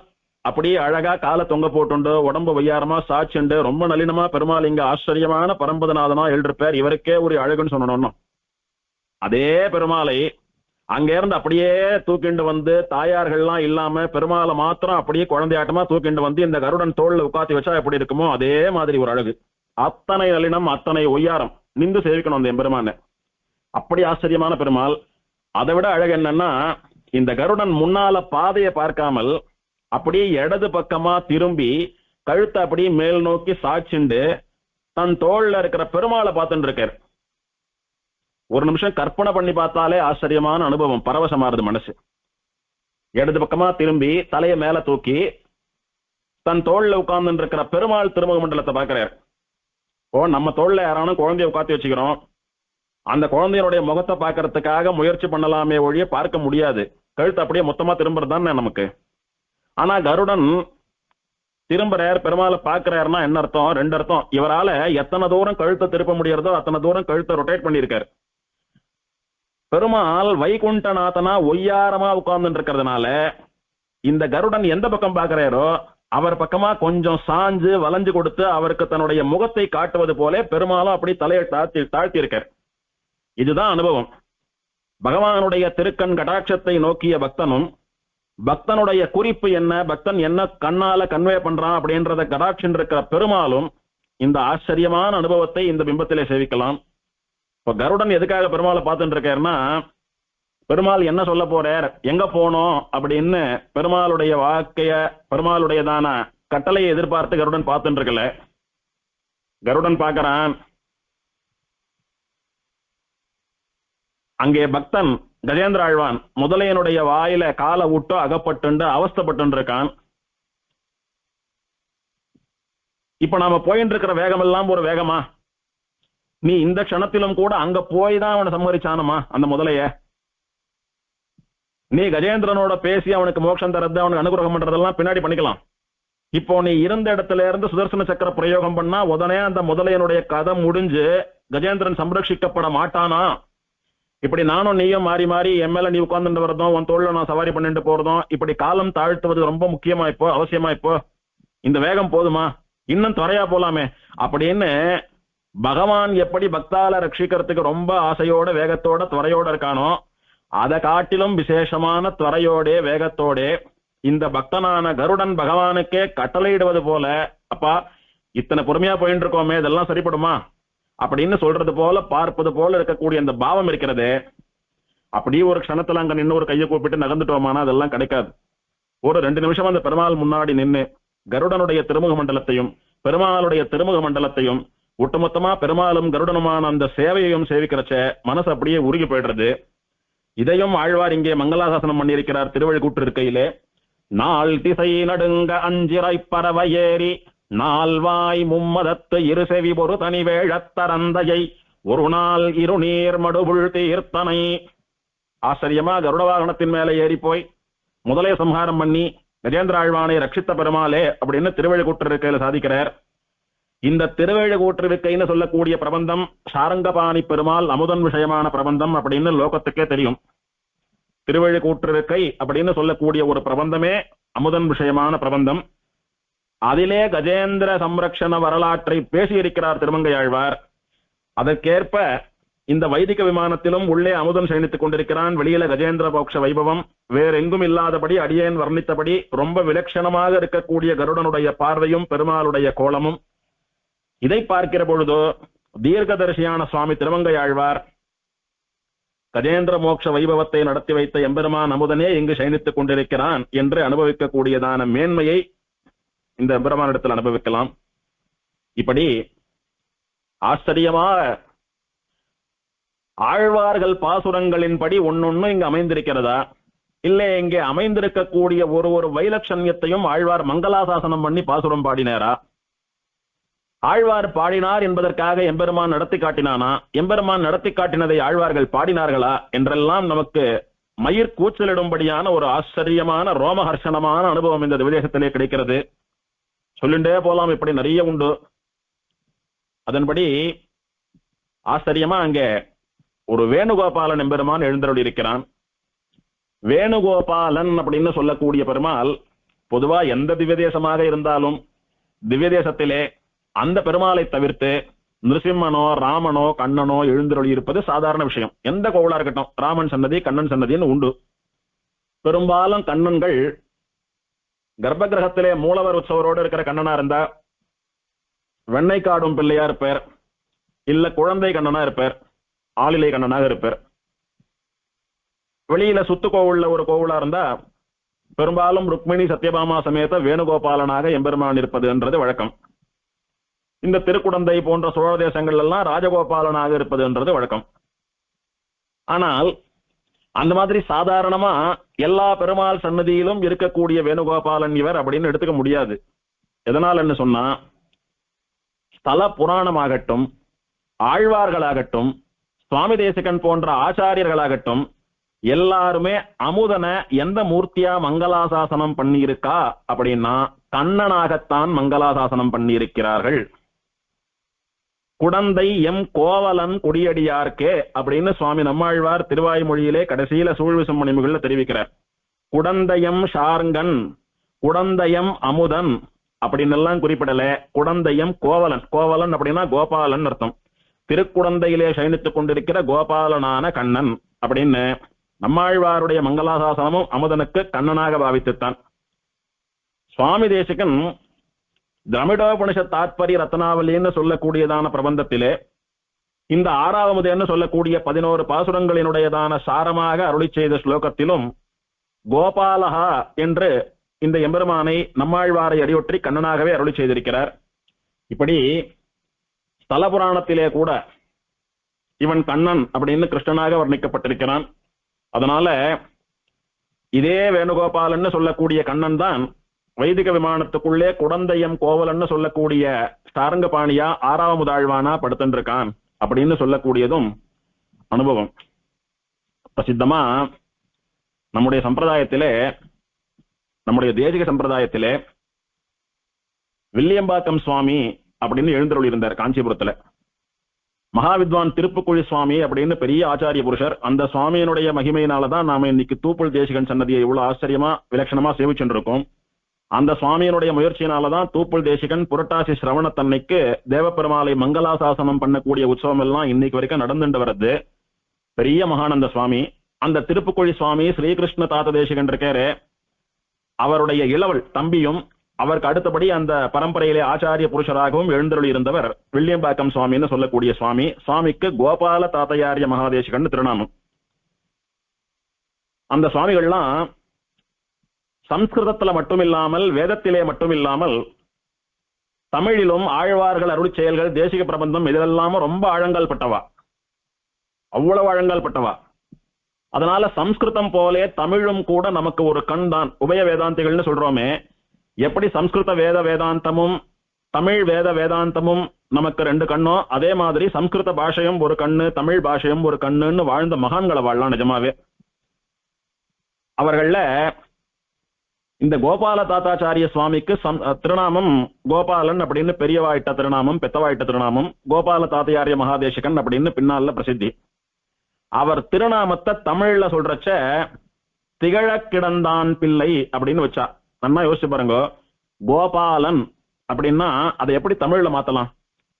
அப்படியே அழகா காலை தொங்க போட்டுண்டு உடம்பு ஒய்யாரமா சாச்சுண்டு ரொம்ப நளினமா பெருமாள் இங்க ஆச்சரியமான பரம்பதநாதனா எழுதிருப்பார். இவருக்கே ஒரு அழகுன்னு சொன்னோம். அதே பெருமாளை அங்க இருந்து அப்படியே தூக்கிண்டு வந்து தாயார்கள்லாம் இல்லாம பெருமாளை மாத்திரம் அப்படியே குழந்தையாட்டமா தூக்கிண்டு வந்து இந்த கருடன் தோல்ல உட்காத்தி வச்சா எப்படி இருக்குமோ அதே மாதிரி ஒரு அழகு. அத்தனை நளினம், அத்தனை ஒய்யாரம். நின்று சேவிக்கணும் அந்த எம்பெருமான. அப்படி ஆச்சரியமான பெருமாள். அதை விட அழகு என்னன்னா, இந்த கருடன் முன்னால பாதையை பார்க்காமல் அப்படியே இடது பக்கமா திரும்பி கழுத்தை அப்படியே மேல் நோக்கி சாய்ச்சுண்டு தன் தோல்ல இருக்கிற பெருமாளை பார்த்துட்டு இருக்கார். ஒரு நிமிஷம் கற்பனை பண்ணி பார்த்தாலே ஆச்சரியமான அனுபவம், பரவசமாறுது மனசு. இடது பக்கமா திரும்பி தலையை மேல தூக்கி தன் தோல்ல உட்கார்ந்து இருக்கிற பெருமாள் திருமுக மண்டலத்தை பார்க்கிறார். ஓ, நம்ம தோல்ல யாரானும் குழந்தைய உட்காந்து வச்சுக்கிறோம். அந்த குழந்தையனுடைய முகத்தை பார்க்கறதுக்காக முயற்சி பண்ணலாமே ஒழிய பார்க்க முடியாது. கழுத்து அப்படியே மொத்தமா திரும்புறதுதான் நமக்கு. ஆனா கருடன் திரும்புறார், பெருமாளை பார்க்கிறாருன்னா என்ன அர்த்தம்? ரெண்டு அர்த்தம். இவரால எத்தனை தூரம் கழுத்தை திருப்ப முடியறதோ அத்தனை தூரம் கழுத்தை ரொட்டேட் பண்ணியிருக்காரு. பெருமாள் வைகுண்டநாதனா ஒய்யாரமா உட்கார்ந்து இருக்கிறதுனால இந்த கருடன் எந்த பக்கம் பார்க்கிறாரோ அவர் பக்கமா கொஞ்சம் சாஞ்சு வளைஞ்சு கொடுத்து அவருக்கு தன்னுடைய முகத்தை காட்டுவது போல பெருமாளும் அப்படி தலையை தாழ்த்தி இருக்கார். இதுதான் அனுபவம். பகவானுடைய திருக்கண் கடாட்சத்தை நோக்கிய பக்தனும் பக்தனுடைய குறிப்பு என்ன, பக்தன் என்ன கண்ணால கன்வே பண்றான் அப்படின்றத கடாட்சன் இருக்கிற பெருமாளும் இந்த ஆச்சரியமான அனுபவத்தை இந்த பிம்பத்திலே சேவிக்கலாம். இப்ப கருடன் எதுக்காக பெருமாளை பார்த்துட்டு இருக்காருன்னா, பெருமாள் என்ன சொல்ல போறார், எங்க போனோம் அப்படின்னு பெருமாளுடைய வாக்கைய பெருமாளுடையதான கட்டளையை எதிர்பார்த்து கருடன் பார்த்துட்டு இருக்கல. கருடன் பார்க்கறான், அங்கே பக்தன் கஜேந்திராழ்வான் முதலையனுடைய வாயில காலை விட்டு அகப்பட்டு அவஸ்தப்பட்டு இருக்கான். இப்ப நாம போயிட்டு இருக்கிற வேகம் எல்லாம் ஒரு வேகமா? நீ இந்த க்ஷணத்திலும் கூட அங்க போய் தான் அவனை சம்மரிச்சானமா அந்த முதலைய? நீ கஜேந்திரனோட பேசி அவனுக்கு மோட்சம் தரது, அவனுக்கு அனுகிரகம் பண்றதெல்லாம் பின்னாடி பண்ணிக்கலாம். இப்போ நீ இருந்த இடத்துல இருந்து சுதர்சன சக்கர பிரயோகம் பண்ணா உடனே அந்த முதலையனுடைய கதை முடிஞ்சு கஜேந்திரன் சம்ரட்சிக்கப்பட மாட்டானா? இப்படி நானும் நீயும் மாறி மாறி என் மேல நீ உட்கார்ந்துட்டு வரதும் உன் தோல்ல நான் சவாரி பண்ணிட்டு போறதும் இப்படி காலம் தாழ்த்துவது ரொம்ப முக்கியமா இப்போ, அவசியமா இப்போ? இந்த வேகம் போதுமா? இன்னும் துறையா போலாமே அப்படின்னு பகவான் எப்படி பக்தால ரட்சிக்கிறதுக்கு ரொம்ப ஆசையோட வேகத்தோட துறையோட இருக்கானோ அதை காட்டிலும் விசேஷமான துறையோட வேகத்தோட இந்த பக்தனான கருடன் பகவானுக்கே கட்டளையிடுவது போல, அப்பா இத்தனை பொறுமையா போயிட்டு இருக்கோமே இதெல்லாம் சரிப்படுமா அப்படின்னு சொல்றது போல பார்ப்பது போல இருக்கக்கூடிய அந்த பாவம் இருக்கிறது. அப்படியே ஒரு க்ஷணத்துல அங்க நின்று ஒரு கையை கூப்பிட்டு நகர்ந்துட்டோமானா அதெல்லாம் கிடைக்காது. ஒரு 2 நிமிஷம் அந்த பெருமாள் முன்னாடி நின்று கருடனுடைய திருமுக மண்டலத்தையும் பெருமாளுடைய திருமுக மண்டலத்தையும் ஒட்டுமொத்தமா பெருமாளும் கருடனுமான அந்த சேவையையும் சேவிக்கிறச்ச மனசு அப்படியே உருகி போயிடுறது. இதையும் ஆழ்வார் இங்கே மங்களாசாசனம் பண்ணியிருக்கிறார் திருவள்ளுக்கூற்று இருக்கையிலே. நாள் திசை நடுங்க அஞ்சிரை பறவை ஏறி நால்வாய் மும்மதத்து இருசெவி ஒரு தனி வேழத்தரந்தையை ஒரு நாள் இருநீர் மடுபுள் தீர்த்தனை. ஆச்சரியமா கருட வாகனத்தின் மேலே ஏறி போய் முதலே சம்ஹாரம் பண்ணி கஜேந்திர ஆழ்வானை ரட்சித்த பெருமாளே அப்படின்னு திருவள்ளுக்கூற்று இருக்கையில சாதிக்கிறார். இந்த திருவள்ளுக்கூற்று இருக்கைன்னு சொல்லக்கூடிய பிரபந்தம் சாரங்கபாணி பெருமாள் அமுதன் விஷயமான பிரபந்தம் அப்படின்னு லோகத்துக்கே தெரியும். திருவள்ளுக்கூற்றிருக்கை அப்படின்னு சொல்லக்கூடிய ஒரு பிரபந்தமே அமுதன் விஷயமான பிரபந்தம். அதிலே கஜேந்திர சம்ரக்ஷண வரலாற்றை பேசியிருக்கிறார் திருமங்கையாழ்வார். அதற்கேற்ப இந்த வைதிக விமானத்திலும் உள்ளே அமுதன் சயனித்துக் கொண்டிருக்கிறான், வெளியில கஜேந்திர போக்ஷ வைபவம் வேறெங்கும் இல்லாதபடி அடியேன் வர்ணித்தபடி ரொம்ப விலட்சணமாக இருக்கக்கூடிய கருடனுடைய பார்வையும் பெருமாளுடைய கோலமும். இதை பார்க்கிற பொழுதோ தீர்க்கதரிசியான சுவாமி திருமங்கையாழ்வார் கஜேந்திர மோட்ச வைபவத்தை நடத்தி வைத்த எம்பெருமான் அமுதனே இங்கு சயனித்துக் கொண்டிருக்கிறான் என்று அனுபவிக்கக்கூடியதான மேன்மையை இந்த எம்பெருமானிடத்தில் அனுபவிக்கலாம். இப்படி ஆச்சரியமா ஆழ்வார்கள் பாசுரங்களின்படி ஒன்னொன்னு இங்கு அமைந்திருக்கிறதா, இல்லை இங்கே அமைந்திருக்கக்கூடிய ஒரு வைலட்சண்யத்தையும் ஆழ்வார் மங்களாசாசனம் பண்ணி பாசுரம் பாடினாரா, ஆழ்வார் பாடினார் என்பதற்காக எம்பெருமான் நடத்தி காட்டினானா, எம்பெருமான் நடத்தி காட்டினதை ஆழ்வார்கள் பாடினார்களா என்றெல்லாம் நமக்கு மயிர் கூச்சலிடும்படியான ஒரு ஆச்சரியமான ரோமஹர்ஷனமான அனுபவம் இந்த திவ்யதேசத்திலே கிடைக்கிறது. சொல்லிண்டே போலாம், இப்படி நிறைய உண்டு. அதன்படி ஆச்சரியமா அங்கே ஒரு வேணுகோபாலன் எம்பெருமான் எழுந்தருளி இருக்கிறான். வேணுகோபாலன் அப்படின்னு சொல்லக்கூடிய பெருமாள் பொதுவா எந்த திவ்யதேசமாக இருந்தாலும் திவ்யதேசத்திலே அந்த பெருமாளை தவிர்த்து நிருசிம்மனோ ராமனோ கண்ணனோ எழுந்தருளி இருப்பது சாதாரண விஷயம். எந்த கோவிலா இருக்கட்டும், ராமன் சன்னதி கண்ணன் சன்னதின்னு உண்டு. பெரும்பாலும் கண்ணன்கள் கர்ப்ப கிரகத்திலே மூலவர் உற்சவரோடு இருக்கிற கண்ணனா இருந்தா வெண்ணை காடும் பிள்ளையா இருப்பார், இல்ல குழந்தை கண்ணனா இருப்பார், ஆளிலை கண்ணனாக இருப்பார். வெளியில சுத்து கோவில்ல ஒரு கோவிலா இருந்தா பெரும்பாலும் ருக்மிணி சத்யபாமா சமேத வேணுகோபாலனாக எம்பெருமான் இருப்பது என்றது வழக்கம். இந்த திருக்குடந்தை போன்ற சோழ தேசங்கள் எல்லாம் ராஜகோபாலனாக இருப்பது என்றது வழக்கம். ஆனால் அந்த மாதிரி சாதாரணமா எல்லா பெருமாள் சன்னதியிலும் இருக்கக்கூடிய வேணுகோபாலன் இவர் அப்படின்னு எடுத்துக்க முடியாது. எதனால்னு சொன்னா ஸ்தல புராணமாகட்டும், ஆழ்வார்களாகட்டும், சுவாமி தேசிகன் போன்ற ஆச்சாரியர்களாகட்டும் எல்லாருமே அமுதனை எந்த மூர்த்தியா மங்களாசாசனம் பண்ணியிருக்கா அப்படின்னா கண்ணனாகத்தான் மங்களாசாசனம் பண்ணியிருக்கிறார்கள். குடந்தை எம் கோவலன் குடியடியார்க்கே அப்படின்னு சுவாமி நம்மாழ்வார் திருவாய்மொழியிலே கடைசியில சூழ்விசும் மணிமுகள்ல தெரிவிக்கிறார். குடந்தையம் ஷார்ங்கன், குடந்தையம் அமுதன் அப்படின்னு எல்லாம் குறிப்பிடல. குடந்தையம் கோவலன், கோவலன் அப்படின்னா கோபாலன் அர்த்தம். திருக்குடந்தையிலே சயனித்துக் கொண்டிருக்கிற கோபாலனான கண்ணன் அப்படின்னு நம்மாழ்வாருடைய மங்களாசாசனமும் அமுதனுக்கு கண்ணனாக பாவித்துத்தான். சுவாமி தேசிகன் திரமிடோபனிஷ தாத்பரிய ரத்னாவலின்னு சொல்லக்கூடியதான பிரபந்தத்திலே இந்த 6வது சொல்லக்கூடிய 11 பாசுரங்களினுடையதான சாரமாக அருளி செய்த ஸ்லோகத்திலும் கோபாலஹா என்று இந்த எம்பெருமானை நம்மாழ்வாரை அடியொற்றி கண்ணனாகவே அருளி செய்திருக்கிறார். இப்படி ஸ்தல புராணத்திலே கூட இவன் கண்ணன் அப்படின்னு கிருஷ்ணனாக வர்ணிக்கப்பட்டிருக்கிறான். அதனால இதே வேணுகோபாலன்னு சொல்லக்கூடிய கண்ணன் தான் வைதிக விமானத்துக்குள்ளே குடந்தையம் கோவலன்னு சொல்லக்கூடிய சாரங்கபாணியா 6வது ஆழ்வானா படுத்துருக்கான் அப்படின்னு சொல்லக்கூடியதும் அனுபவம். பிரசித்தமா நம்முடைய சம்பிரதாயத்திலே, நம்முடைய தேசிக சம்பிரதாயத்திலே வில்லியம்பாக்கம் சுவாமி அப்படின்னு எழுந்தருள் இருந்தார் காஞ்சிபுரத்துல. மகாவித்வான் திருப்புக்குழி சுவாமி அப்படின்னு பெரிய ஆச்சாரிய புருஷர். அந்த சுவாமியினுடைய மகிமையினாலதான் நாம இன்னைக்கு தூப்புள் தேசிகன் சன்னதியை இவ்வளவு ஆச்சரியமா விலட்சணமா சேவிச்சுருக்கோம். அந்த சுவாமியினுடைய முயற்சியினாலதான் தூப்புள் தேசிகன் புரட்டாசி சிரவணத்தன்னைக்கு தேவப்பெருமாளை மங்களாசாசனம் பண்ணக்கூடிய உற்சவம் எல்லாம் இன்னைக்கு வரைக்கும் நடந்துட்டு வருது. பெரிய மகானந்த சுவாமி. அந்த திருப்புக்குழி சுவாமி ஸ்ரீகிருஷ்ண தாத்த தேசிகன் இருக்காரு, அவருடைய இளவல் தம்பியும் அவருக்கு அடுத்தபடி அந்த பரம்பரையிலே ஆச்சாரிய புருஷராகவும் எழுந்தருளி இருந்தவர் வில்லியம்பாக்கம் சுவாமின்னு சொல்லக்கூடிய சுவாமி. சுவாமிக்கு கோபால தாத்தையாரிய மகாதேசிகன் திருநாமம். அந்த சுவாமிகள்லாம் சம்ஸ்கிருதத்துல மட்டும் இல்லாமல் வேதத்திலே மட்டும் இல்லாமல் தமிழிலும் ஆழ்வார்கள் அருள் செயல்கள் தேசிக பிரபந்தம் இதெல்லாம ரொம்ப ஆழங்கால் பட்டவா, அவ்வளவு ஆழங்கால் பட்டவா. அதனால சம்ஸ்கிருதம் போலே தமிழும் கூட நமக்கு ஒரு கண் தான். உபய வேதாந்திகள்னு சொல்றோமே, எப்படி சம்ஸ்கிருத வேத வேதாந்தமும் தமிழ் வேத வேதாந்தமும் நமக்கு ரெண்டு கண்ணோ, அதே மாதிரி சம்ஸ்கிருத பாஷையும் ஒரு கண்ணு, தமிழ் பாஷையும் ஒரு கண்ணுன்னு வாழ்ந்த மகான்களை வாழலாம் நிஜமாவே. அவர்கள இந்த கோபால தாத்தாச்சாரிய சுவாமிக்கு திருநாமம் கோபாலன் அப்படின்னு பெரியவாயிட்ட திருநாமம், பெத்தவாயிட்ட திருநாமம். கோபால தாத்தையாரிய மகாதேசிகன் அப்படின்னு பின்னால பிரசித்தி. அவர் திருநாமத்தை தமிழ்ல சொல்றச்ச திகழ கிடந்தான் பிள்ளை அப்படின்னு வச்சா. நல்லா யோசிச்சு பாருங்க. கோபாலன் அப்படின்னா அதை எப்படி தமிழ்ல மாத்தலாம்?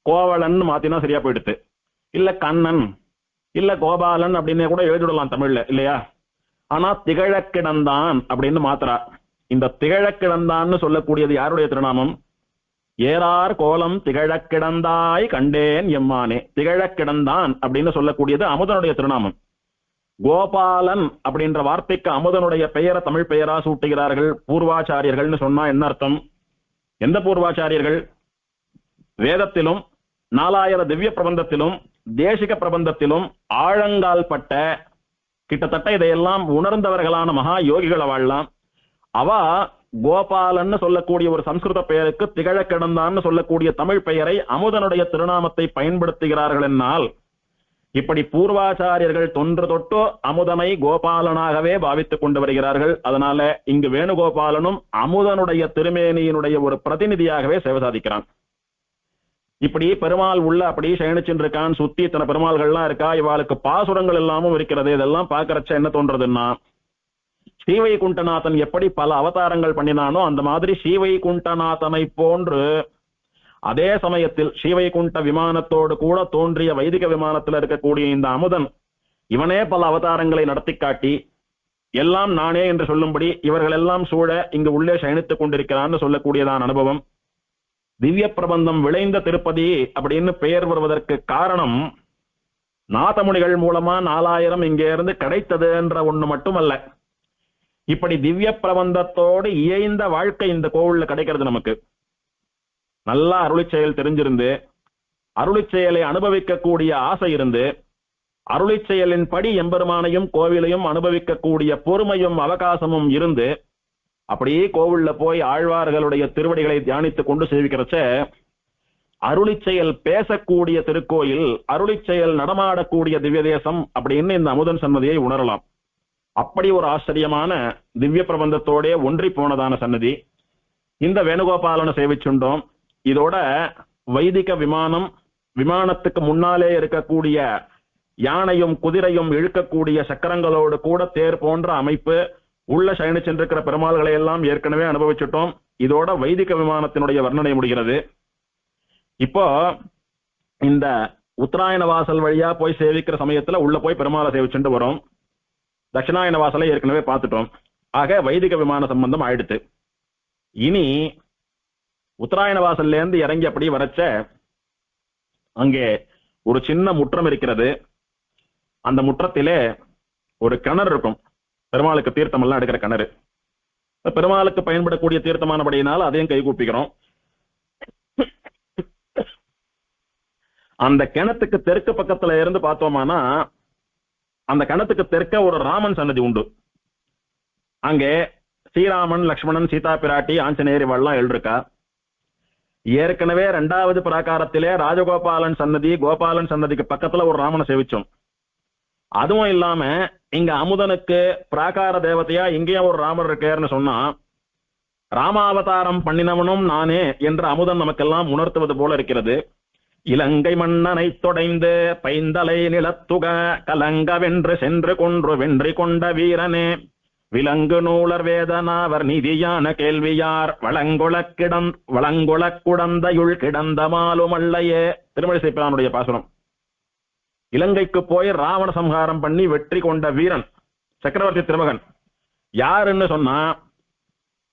கோவலன் மாத்தினா சரியா போயிடுது. இல்ல கண்ணன், இல்ல கோபாலன் அப்படின்னு கூட எழுதிடலாம் தமிழ்ல, இல்லையா? ஆனா திகழ கிடந்தான் அப்படின்னு மாத்திரா. இந்த திகழ கிடந்தான்னு சொல்லக்கூடியது யாருடைய திருநாமம்? ஏறார் கோலம் திகழ கிடந்தாய் கண்டேன் எம்மானே. திகழ கிடந்தான் அப்படின்னு சொல்லக்கூடியது அமுதனுடைய திருநாமம். கோபாலன் அப்படின்ற வார்த்தைக்கு அமுதனுடைய பெயரை தமிழ் பெயரா சூட்டுகிறார்கள் பூர்வாச்சாரியர்கள்னு சொன்னா என்ன அர்த்தம்? எந்த பூர்வாச்சாரியர்கள்? வேதத்திலும் 4000 திவ்ய பிரபந்தத்திலும் தேசிக பிரபந்தத்திலும் ஆழங்கால் பட்ட கிட்டத்தட்ட இதையெல்லாம் உணர்ந்தவர்களான மகா யோகிகளை வாழலாம். அவ கோபாலன்னு சொல்லக்கூடிய ஒரு சம்ஸ்கிருத பெயருக்கு திகழ கிடந்தான்னு சொல்லக்கூடிய தமிழ் பெயரை அமுதனுடைய திருநாமத்தை பயன்படுத்துகிறார்கள் என்னால், இப்படி பூர்வாச்சாரியர்கள் தொன்று தொட்டு அமுதனை கோபாலனாகவே பாவித்துக் கொண்டு வருகிறார்கள். அதனால இங்கு வேணுகோபாலனும் அமுதனுடைய திருமேனியினுடைய ஒரு பிரதிநிதியாகவே சேவை சாதிக்கிறான். இப்படி பெருமாள் உள்ள அப்படி சயனிச்சுட்டு இருக்கான். சுத்தி இத்தனை பெருமாள்கள்லாம் இருக்கா, இவாளுக்கு பாசுரங்கள் எல்லாமும் இருக்கிறது. இதெல்லாம் பாக்குறச்ச என்ன தோன்றதுன்னா, ஸ்ரீவைகுண்டநாதன் எப்படி பல அவதாரங்கள் பண்ணினானோ அந்த மாதிரி ஸ்ரீவைகுண்டநாதனை போன்று அதே சமயத்தில் ஸ்ரீவைகுண்ட விமானத்தோடு கூட தோன்றிய வைதிக விமானத்தில் இருக்கக்கூடிய இந்த அமுதன் இவனே பல அவதாரங்களை நடத்தி காட்டி எல்லாம் நானே என்று சொல்லும்படி இவர்கள் எல்லாம் சூழ இங்கு உள்ளே சயனித்துக் கொண்டிருக்கிறான்னு சொல்லக்கூடியதான அனுபவம். திவ்ய பிரபந்தம் விளைந்த திருப்பதி அப்படின்னு பெயர் வருவதற்கு காரணம் நாதமுனிகள் மூலமா 4000 இங்கே இருந்து கிடைத்தது என்ற ஒண்ணு மட்டுமல்ல. இப்படி திவ்ய பிரபந்தத்தோடு இயைந்த வாழ்க்கை இந்த கோவில்ல கிடைக்கிறது நமக்கு. நல்லா அருளி செயல் தெரிஞ்சிருந்து, அருளி செயலை அனுபவிக்கக்கூடிய ஆசை இருந்து, அருளி செயலின் படி எம்பெருமானையும் கோவிலையும் அனுபவிக்கக்கூடிய பொறுமையும் அவகாசமும் இருந்து, அப்படியே கோவில்ல போய் ஆழ்வார்களுடைய திருவடிகளை தியானித்துக் கொண்டு சேவிக்கிறச்ச அருளி செயல் பேசக்கூடிய திருக்கோயில், அருளி செயல் நடமாடக்கூடிய திவ்ய தேசம் அப்படின்னு இந்த அமுதன் சன்னதியை உணரலாம். அப்படி ஒரு ஆச்சரியமான திவ்ய பிரபந்தத்தோட ஒன்றி போனதான சன்னதி. இந்த வேணுகோபாலனை சேவிச்சுண்டோம். இதோட வைதிக விமானம், விமானத்துக்கு முன்னாலே இருக்கக்கூடிய யானையும் குதிரையும் இழுக்கக்கூடிய சக்கரங்களோடு கூட தேர் போன்ற அமைப்பு, உள்ள சயனி சென்றிருக்கிற பெருமாள்களை எல்லாம் ஏற்கனவே அனுபவிச்சுட்டோம். இதோட வைதிக விமானத்தினுடைய வர்ணனை முடிகிறது. இப்போ இந்த உத்தராயண வாசல் வழியா போய் சேவிக்கிற சமயத்துல உள்ள போய் பெருமாளை சேவிச்சுட்டு வரோம். தட்சிணாயன வாசலை ஏற்கனவே பார்த்துட்டோம். ஆக வைதிக விமான சம்பந்தம் ஆயிடுத்து. இனி உத்தராயண வாசல்ல இருந்து இறங்கி அப்படி வரச்ச அங்கே ஒரு சின்ன முற்றம் இருக்கிறது. அந்த முற்றத்திலே ஒரு கிணறு இருக்கும். பெருமாளுக்கு தீர்த்தம் எல்லாம் எடுக்கிற கிணறு. பெருமாளுக்கு பயன்படக்கூடிய தீர்த்தமானபடியினால் அதையும் கை கூப்பிக்கிறோம். அந்த கிணத்துக்கு தெற்கு பக்கத்துல இருந்து பார்த்தோமானா அந்த கிணத்துக்கு தெற்க ஒரு ராமன் சன்னதி உண்டு. அங்கே ஸ்ரீராமன், லக்ஷ்மணன், சீதா பிராட்டி, ஆஞ்சநேயர் இவெல்லாம் எழுதிருக்கா. ஏற்கனவே 2வது பிராகாரத்திலே ராஜகோபாலன் சன்னதி, கோபாலன் சன்னதிக்கு பக்கத்துல ஒரு ராமனை சேவிச்சோம். அதுவும் இல்லாம இங்க அமுதனுக்கு பிராகார தேவதையா இங்கேயும் ஒரு ராமர் இருக்காருன்னு சொன்னா, ராமாவதாரம் பண்ணினவனும் நானே என்று அமுதன் நமக்கெல்லாம் உணர்த்துவது போல இருக்கிறது. இலங்கை மன்னனை தொடைந்து பைந்தலை நிலத்துக கலங்க வென்று சென்று கொன்று வென்றி கொண்ட வீரனே, விலங்கு நூலர் வேதனாவர் நிதியான கேள்வியார் வளங்குளக் குடந்தையுள் கிடந்த மாலுமல்லையே. திருமழிசை பிரானுடைய பாசுரம். இலங்கைக்கு போய் ராவண சம்ஹாரம் பண்ணி வெற்றி கொண்ட வீரன் சக்கரவர்த்தி திருமகன் யாருன்னு சொன்னா,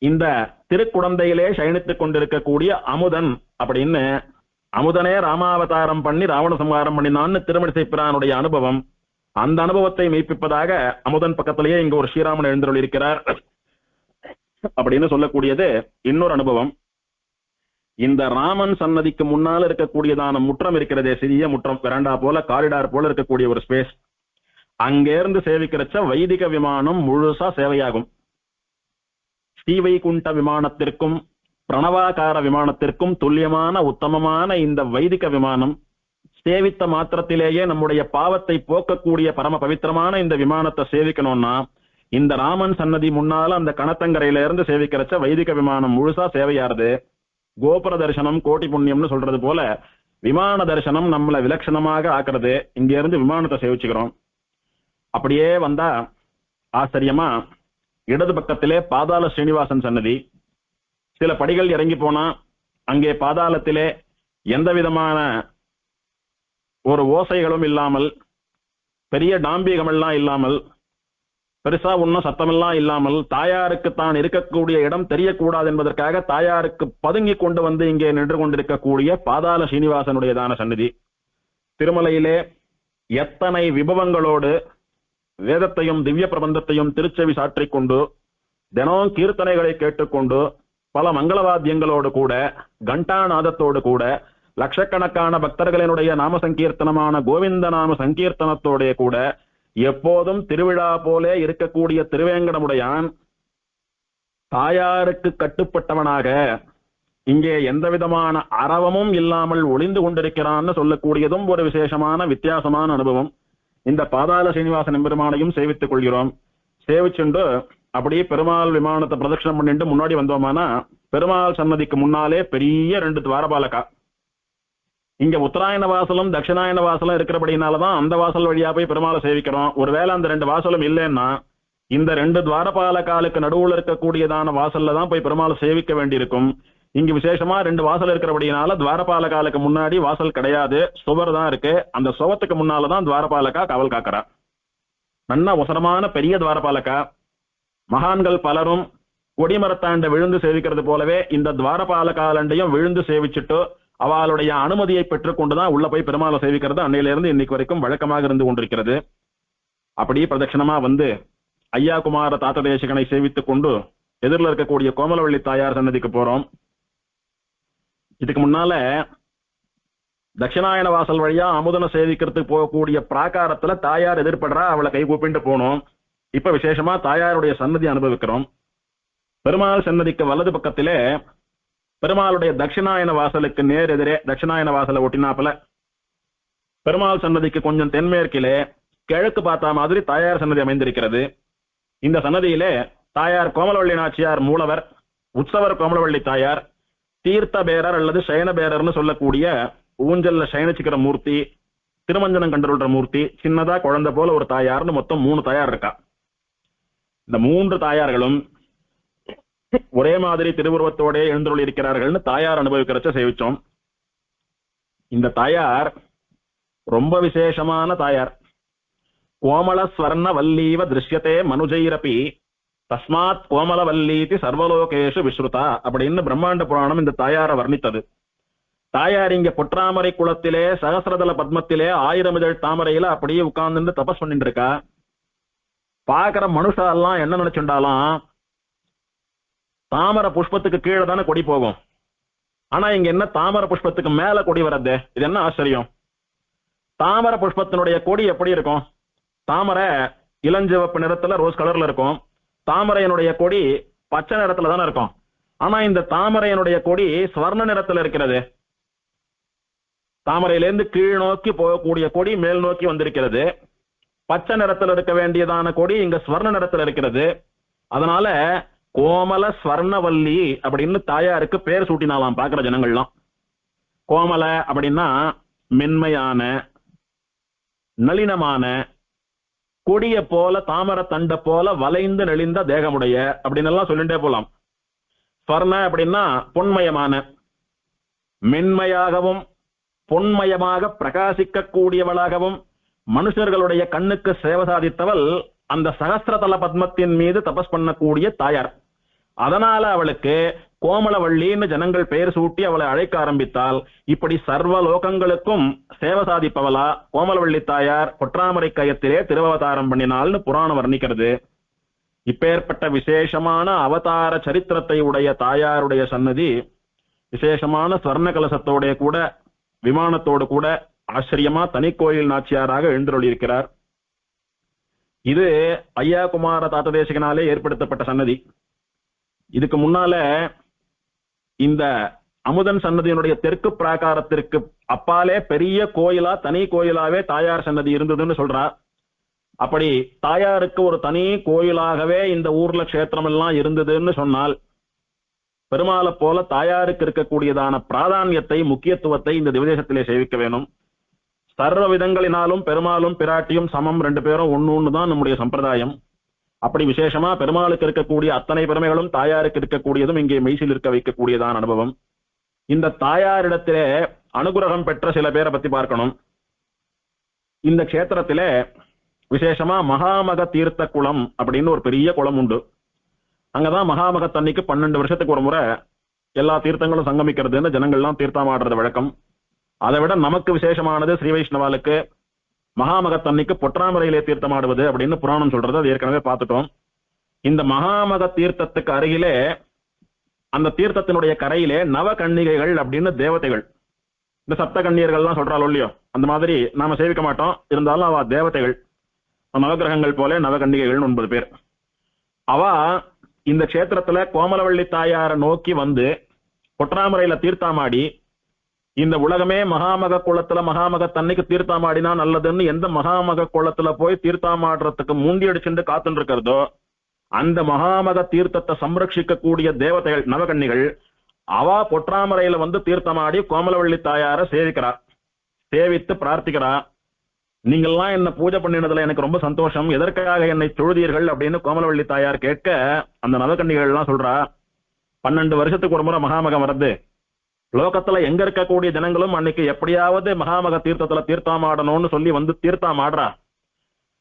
இந்த திருக்குடந்தையிலே சயனித்துக் கொண்டிருக்கக்கூடிய அமுதன் அப்படின்னு, அமுதனே ராமாவதாரம் பண்ணி ராவண சம்ஹாரம் பண்ணினான்னு திருமழிசை பிரானுடைய அனுபவம். அந்த அனுபவத்தை மெய்ப்பிப்பதாக அமுதன் பக்கத்திலேயே இங்க ஒரு ஸ்ரீராமன் எழுந்தருள் இருக்கிறார் அப்படின்னு சொல்லக்கூடியது இன்னொரு அனுபவம். இந்த ராமன் சன்னதிக்கு முன்னால் இருக்கக்கூடியதான முற்றம் இருக்கிறதே, சிறிய முற்றம், வெராண்டா போல காரிடார் போல இருக்கக்கூடிய ஒரு ஸ்பேஸ், அங்கிருந்து சேவிக்கிறச்ச வைதிக விமானம் முழுசா சேவையாகும். ஸ்ரீவைகுண்ட விமானத்திற்கும் பிரணவாகார விமானத்திற்கும் துல்லியமான உத்தமமான இந்த வைதிக விமானம் சேவித்த மாத்திரத்திலேயே நம்முடைய பாவத்தை போக்கக்கூடிய பரம பவித்திரமான இந்த விமானத்தை சேவிக்கணும்னா இந்த ராமன் சன்னதி முன்னால அந்த கணத்தங்கரையில இருந்து சேவிக்கிறச்ச வைதிக விமானம் முழுசா சேவையாருது. கோபுர தரிசனம் கோட்டி புண்ணியம்னு சொல்றது போல விமான தரிசனம் நம்மளை விலட்சணமாக ஆக்குறது. இங்க இருந்து விமானத்தை சேவிச்சுக்கிறோம். அப்படியே வந்தா ஆச்சரியமா இடது பக்கத்திலே பாதாள ஸ்ரீனிவாசன் சன்னதி. சில படிகள் இறங்கி போனா அங்கே பாதாளத்திலே எந்த விதமான ஒரு ஓசைகளும் இல்லாமல், பெரிய டாம்பீகமெல்லாம் இல்லாமல், பெருசா ஒன்னும் சத்தமெல்லாம் இல்லாமல், தாயாருக்கு தான் இருக்கக்கூடிய இடம் தெரியக்கூடாது என்பதற்காக தாயாருக்கு பதுங்கி கொண்டு வந்து இங்கே நின்று கொண்டிருக்கக்கூடிய பாதாள ஸ்ரீனிவாசனுடையதான சந்நிதி. திருமலையிலே எத்தனை விபவங்களோடு வேதத்தையும் திவ்ய பிரபந்தத்தையும் திருச்செவி சாற்றிக் கொண்டு தினம் கீர்த்தனைகளை கேட்டுக்கொண்டு பல மங்களவாத்தியங்களோடு கூட கண்டாநாதத்தோடு கூட லட்சக்கணக்கான பக்தர்களினுடைய நாம சங்கீர்த்தனமான கோவிந்த நாம சங்கீர்த்தனத்தோட கூட எப்போதும் திருவிழா போலே இருக்கக்கூடிய திருவேங்கடமுடையான் தாயாருக்கு கட்டுப்பட்டவனாக இங்கே எந்த விதமான அரவமும் இல்லாமல் ஒளிந்து கொண்டிருக்கிறான்னு சொல்லக்கூடியதும் ஒரு விசேஷமான வித்தியாசமான அனுபவம். இந்த பாதாள சீனிவாசன் எம்பெருமானையும் சேவித்துக் கொள்கிறோம். சேவிச்சுண்டு அப்படியே பெருமாள் விமானத்தை பிரதட்சணம் பண்ணிட்டு முன்னாடி வந்தோமானா பெருமாள் சன்னதிக்கு முன்னாலே பெரிய 2 துவாரபாலகா. இங்க உத்தராயண வாசலும் தட்சிணாயன வாசலும் இருக்கிறபடினாலதான் அந்த வாசல் வழியா போய் பெருமாளை சேவிக்கிறோம். ஒருவேளை அந்த 2 வாசலும் இல்லைன்னா இந்த 2 துவாரபாலகாலுக்கு நடுவுல இருக்கக்கூடியதான வாசல்ல தான் போய் பெருமாளை சேவிக்க வேண்டியிருக்கும். இங்க விசேஷமா 2 வாசல் இருக்கிறபடினால துவாரபாலகாலுக்கு முன்னாடி வாசல் கிடையாது, சுவர் தான் இருக்கு. அந்த சுவத்துக்கு முன்னாலதான் துவாரபாலகா காவல் காக்கிறா. நல்ல உசரமான பெரிய துவாரபாலகா. மகான்கள் பலரும் கொடிமரத்தாண்ட விழுந்து சேவிக்கிறது போலவே இந்த துவாரபாலகாலண்டையும் விழுந்து சேவிச்சுட்டு அவளுடைய அனுமதியை பெற்றுக் கொண்டுதான் உள்ள போய் பெருமாளை சேவிக்கிறது அன்னையிலிருந்து இன்னைக்கு வரைக்கும் வழக்கமாக இருந்து கொண்டிருக்கிறது. அப்படியே பிரதட்சணமா வந்து ஐயா குமார தாத்த தேசிகனை சேவித்துக் கொண்டு எதிரில் இருக்கக்கூடிய கோமலவள்ளி தாயார் சன்னதிக்கு போறோம். இதுக்கு முன்னால தட்சிணாயன வாசல் வழியா அமுதனை சேவிக்கிறதுக்கு போகக்கூடிய பிராகாரத்துல தாயார் எதிர்படுறா, அவளை கை கூப்பிட்டு போனோம். இப்ப விசேஷமா தாயாருடைய சன்னதி அனுபவிக்கிறோம். பெருமாள் சன்னதிக்கு வலது பக்கத்திலே பெருமாளுடைய தட்சிணாயன வாசலுக்கு நேர் எதிரே தட்சிணாயன வாசலை ஒட்டினாப்புல பெருமாள் சன்னதிக்கு கொஞ்சம் தென்மேற்கிலே கிழக்கு பார்த்த மாதிரி தாயார் சன்னதி அமைந்திருக்கிறது. இந்த சன்னதியிலே தாயார் கோமலவள்ளி நாச்சியார் மூலவர், உற்சவர் கோமலவள்ளி தாயார், தீர்த்த பேரர் அல்லது சயன பேரர்னு சொல்லக்கூடிய ஊஞ்சல்ல சயனிச்சுக்கிற மூர்த்தி, திருமஞ்சனம் கண்டுள்ள மூர்த்தி, சின்னதா குழந்தை போல ஒரு தாயார்னு மொத்தம் 3 தாயார் இருக்கா. இந்த 3 தாயார்களும் ஒரே மாதிரி திருவுருவத்தோட எழுந்துள்ள இருக்கிறார்கள்னு தாயார் அனுபவிக்கிறச்ச சேவிச்சோம். இந்த தாயார் ரொம்ப விசேஷமான தாயார். கோமல ஸ்வர்ண வல்லீவ திருஷ்யத்தே மனுஜைரபி தஸ்மாத் கோமல வல்லீதி சர்வலோகேஷு விஸ்ருதா அப்படின்னு பிரம்மாண்ட புராணம் இந்த தாயாரை வர்ணித்தது. தாயார் இங்க பொற்றாமரை குளத்திலே சகசிரதல பத்மத்திலே 1000 இதழ் தாமரையில அப்படியே உட்கார்ந்து தபஸ் பண்ணிட்டு இருக்கா. பாக்குற மனுஷா எல்லாம் என்ன நினைச்சுண்டாலாம், தாமரை புஷ்பத்துக்கு கீழே தானே கொடி போகும், ஆனா இங்க என்ன தாமரை புஷ்பத்துக்கு மேல கொடி வர்றது, இது என்ன ஆச்சரியம். தாமரை புஷ்பத்தினுடைய கொடி எப்படி இருக்கும், தாமரை இளஞ்சிவப்பு நிறத்துல ரோஸ் கலர்ல இருக்கும், தாமரையினுடைய கொடி பச்சை நிறத்துல தானே இருக்கும். ஆனா இந்த தாமரையினுடைய கொடி ஸ்வர்ண நிறத்துல இருக்கிறது. தாமரையிலிருந்து கீழ் நோக்கி போகக்கூடிய கொடி மேல் நோக்கி வந்திருக்கிறது. பச்சை நிறத்துல இருக்க வேண்டியதான கொடி இங்க ஸ்வர்ண நிறத்துல இருக்கிறது. அதனால கோமல ஸ்வர்ணவல்லி அப்படின்னு தாயாருக்கு பேர் சூட்டினாலாம் பாக்குற ஜனங்கள்லாம். கோமல அப்படின்னா மென்மையான, நளினமான, கொடிய போல தாமர தண்ட போல வளைந்து நெளிந்த தேகமுடைய அப்படின்னு எல்லாம் சொல்லிட்டே போலாம். ஸ்வர்ண அப்படின்னா பொன்மயமான, மென்மையாகவும் பொன்மயமாக பிரகாசிக்க கூடியவளாகவும் மனுஷர்களுடைய கண்ணுக்கு சேவை சாதித்தவள் அந்த சகஸ்ரதல பத்மத்தின் மீது தபஸ் பண்ணக்கூடிய தாயார். அதனால அவளுக்கு கோமலவள்ளின்னு ஜனங்கள் பெயர் சூட்டி அவளை அழைக்க ஆரம்பித்தால், இப்படி சர்வ லோகங்களுக்கும் சேவை சாதிப்பவளா கோமலவள்ளி தாயார் பொற்றாமரை கயத்திலே திருவவதாரம் பண்ணினால்னு புராணம் வர்ணிக்கிறது. இப்பேற்பட்ட விசேஷமான அவதார சரித்திரத்தை உடைய தாயாருடைய சன்னதி விசேஷமான ஸ்வர்ண கலசத்தோட கூட விமானத்தோடு கூட ஆச்சரியமா தனி கோயில் நாச்சியாராக எழுந்தருளியிருக்கிறார். இது ஐயா குமார தாத்த தேசிகனாலே ஏற்படுத்தப்பட்ட சன்னதி. இதுக்கு முன்னால இந்த அமுதன் சன்னதியினுடைய தெற்கு பிராகாரத்திற்கு அப்பாலே பெரிய கோயிலா தனி கோயிலாவே தாயார் சன்னதி இருந்ததுன்னு சொல்றா. அப்படி தாயாருக்கு ஒரு தனி கோயிலாகவே இந்த ஊர்ல கஷேத்திரம் எல்லாம் இருந்ததுன்னு சொன்னால், பெருமாளை போல தாயாருக்கு இருக்கக்கூடியதான பிராதானியத்தை முக்கியத்துவத்தை இந்த திவதேசத்திலே சேவிக்க வேணும். சர்வ விதங்களினாலும் பெருமாளும் பிராட்டியும் சமம், ரெண்டு பேரும் ஒன்னு தான் நம்முடைய சம்பிரதாயம். அப்படி விசேஷமா பெருமாளுக்கு இருக்கக்கூடிய அத்தனை பெருமைகளும் தாயாருக்கு இருக்கக்கூடியதும் இங்கே மெய்சில் இருக்க வைக்கக்கூடியதான அனுபவம். இந்த தாயாரிடத்திலே அனுகிரகம் பெற்ற சில பேரை பத்தி பார்க்கணும். இந்த கஷேத்திரத்திலே விசேஷமா மகாமக தீர்த்த குளம் அப்படின்னு ஒரு பெரிய குளம் உண்டு. அங்கதான் மகாமகத்தன்னைக்கு 12 வருஷத்துக்கு ஒரு முறை எல்லா தீர்த்தங்களும் சங்கமிக்கிறதுன்னு ஜனங்கள்லாம் தீர்த்தமாடுறது வழக்கம். அதை விட நமக்கு விசேஷமானது ஸ்ரீ வைஷ்ணவாலுக்கு மகாமகத்தன்னைக்கு பொற்றாமரையிலே தீர்த்தமாடுவது அப்படின்னு புராணம் சொல்றது. அது ஏற்கனவே பார்த்துட்டோம். இந்த மகாமக தீர்த்தத்துக்கு அருகிலே அந்த தீர்த்தத்தினுடைய கரையிலே நவ கன்னிகைகள் அப்படின்னு தேவதைகள், இந்த சப்த கன்னியர்கள்லாம் சொல்றாளோ இல்லையோ, அந்த மாதிரி நாம சேவிக்க மாட்டோம், இருந்தாலும் அவ தேவதைகள், நவகிரகங்கள் போல நவகன்னிகைகள் 9 பேர். அவ இந்த கஷேத்திரத்துல கோமலவள்ளி தாயார நோக்கி வந்து பொற்றாமரையில தீர்த்தாமாடி, இந்த உலகமே மகாமக குளத்துல மகாமக தன்னைக்கு தீர்த்தாமாடினா நல்லதுன்னு எந்த மகாமக குளத்துல போய் தீர்த்தாமாடுறதுக்கு மூண்டி அடிச்சுட்டு காத்துட்டு இருக்கிறதோ அந்த மகாமக தீர்த்தத்தை சம்ரட்சிக்க கூடிய தேவதைகள் நவகன்னிகள் அவ பொற்றாமரையில வந்து தீர்த்தமாடி கோமலவள்ளி தாயார சேவிக்கிறா, சேவித்து பிரார்த்திக்கிறா. நீங்கள்லாம் என்ன பூஜை பண்ணினதுல எனக்கு ரொம்ப சந்தோஷம், எதற்காக என்னை தொழுதீர்கள் அப்படின்னு கோமலவள்ளி தாயார் கேட்க, அந்த நவகன்னிகள் எல்லாம் சொல்றா, 12 வருஷத்துக்கு ஒரு முறை மகாமகம் வருது, லோகத்துல எங்க இருக்கக்கூடிய ஜனங்களும் அன்னைக்கு எப்படியாவது மகாமக தீர்த்தத்துல தீர்த்தமாடணும்னு சொல்லி வந்து தீர்த்தமாடுறா.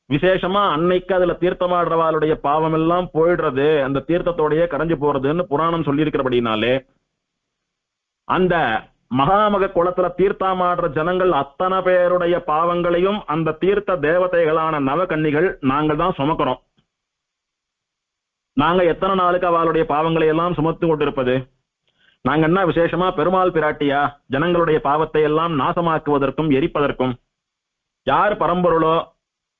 விசேஷமா அன்னைக்கு அதுல தீர்த்தமாடுறவாளுடைய பாவம் எல்லாம் போயிடுறது, அந்த தீர்த்தத்தோடயே கரைஞ்சு போறதுன்னு புராணம் சொல்லி இருக்கிறபடினாலே அந்த மகாமக குளத்துல தீர்த்தமாடுற ஜனங்கள் அத்தனை பேருடைய பாவங்களையும் அந்த தீர்த்த தேவதைகளான நவகன்னிகள் நாங்கள் தான் சுமக்கிறோம். நாங்க எத்தனை நாளுக்கு அவளுடைய பாவங்களை எல்லாம் சுமத்து கொண்டிருப்பது? நாங்க என்ன விசேஷமா பெருமாள் பிராட்டியா ஜனங்களுடைய பாவத்தை எல்லாம் நாசமாக்குவதற்கும் எரிப்பதற்கும்? யார் பரம்பொருளோ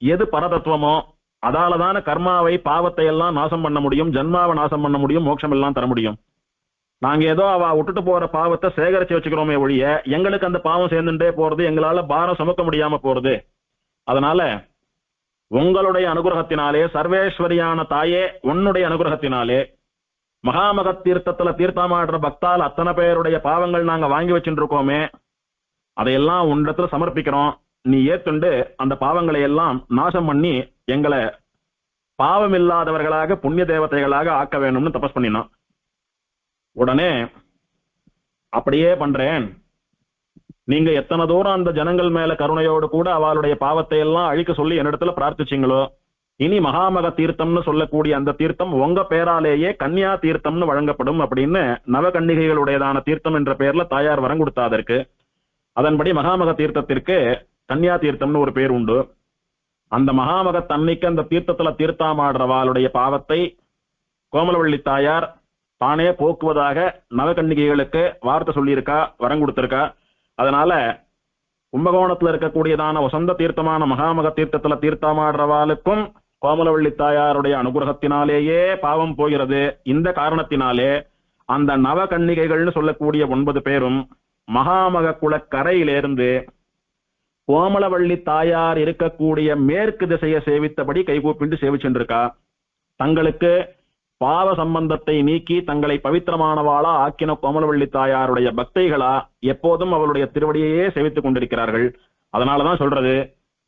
எது பரதத்துவமோ அதாலதான கர்மாவை பாவத்தை எல்லாம் நாசம் பண்ண முடியும், ஜன்மாவை நாசம் பண்ண முடியும், மோட்சம் எல்லாம் தர முடியும். நாங்க ஏதோ அவ விட்டுட்டு போற பாவத்தை சேகரிச்சு வச்சுக்கிறோமே ஒழிய எங்களுக்கு அந்த பாவம் சேர்ந்துட்டே போறது, எங்களால பாரம் சுமக்க முடியாம போறது. அதனால உங்களுடைய அனுகிரகத்தினாலே, சர்வேஸ்வரியான தாயே உன்னுடைய அனுகிரகத்தினாலே மகாமக தீர்த்தத்துல தீர்த்தமாடுற பக்தால் அத்தனை பேருடைய பாவங்கள் நாங்க வாங்கி வச்சுட்டு இருக்கோமே, அதையெல்லாம் உன்னிடத்துல சமர்ப்பிக்கிறோம். நீ ஏத்துண்டு அந்த பாவங்களை எல்லாம் நாசம் பண்ணி எங்களை பாவம் இல்லாதவர்களாக புண்ணிய தேவதைகளாக ஆக்க வேணும்னு தபஸ் பண்ணினான். உடனே அப்படியே பண்றேன், நீங்க எத்தனை தூரம் அந்த ஜனங்கள் மேல கருணையோடு கூட அவளுடைய பாவத்தை எல்லாம் அழிக்க சொல்லி என்னிடத்துல பிரார்த்திச்சிங்களோ, இனி மகாமக தீர்த்தம்னு சொல்லக்கூடிய அந்த தீர்த்தம் உங்க பேராலேயே கன்னியா தீர்த்தம்னு வழங்கப்படும் அப்படின்னு நவகன்னிகைகளுடையதான தீர்த்தம் என்ற பெயர்ல தாயார் வரம் கொடுத்தாதற்கு. அதன்படி மகாமக தீர்த்தத்திற்கு கன்னியா தீர்த்தம்னு ஒரு பேர் உண்டு. அந்த மகாமக தன்னைக்கு அந்த தீர்த்தத்துல தீர்த்தமாடுறவாளுடைய பாவத்தை கோமலவள்ளி தாயார் தானே போக்குவதாக நவகன்னிகைகளுக்கு வார்த்தை சொல்லியிருக்கா, வரம் கொடுத்திருக்கா. அதனால கும்பகோணத்துல இருக்கக்கூடியதான வசந்த தீர்த்தமான மகாமக தீர்த்தத்துல தீர்த்தமாடுறவாளுக்கும் கோமலவள்ளி தாயாருடைய அனுகிரகத்தினாலேயே பாவம் போகிறது. இந்த காரணத்தினாலே அந்த நவகன்னிகைகள்னு சொல்லக்கூடிய 9 பேரும் மகாமக குளக்கரையிலிருந்து கோமலவள்ளி தாயார் இருக்கக்கூடிய மேற்கு திசையை சேவித்தபடி கைகூப்பிண்டு சேவிச்சுருக்கா. தங்களுக்கு பாவ சம்பந்தத்தை நீக்கி தங்களை பவித்திரமானவாளா ஆக்கின கோமலவள்ளி தாயாருடைய பக்தைகளா எப்போதும் அவளுடைய திருவடியையே சேவித்துக் கொண்டிருக்கிறார்கள். அதனாலதான் சொல்றது,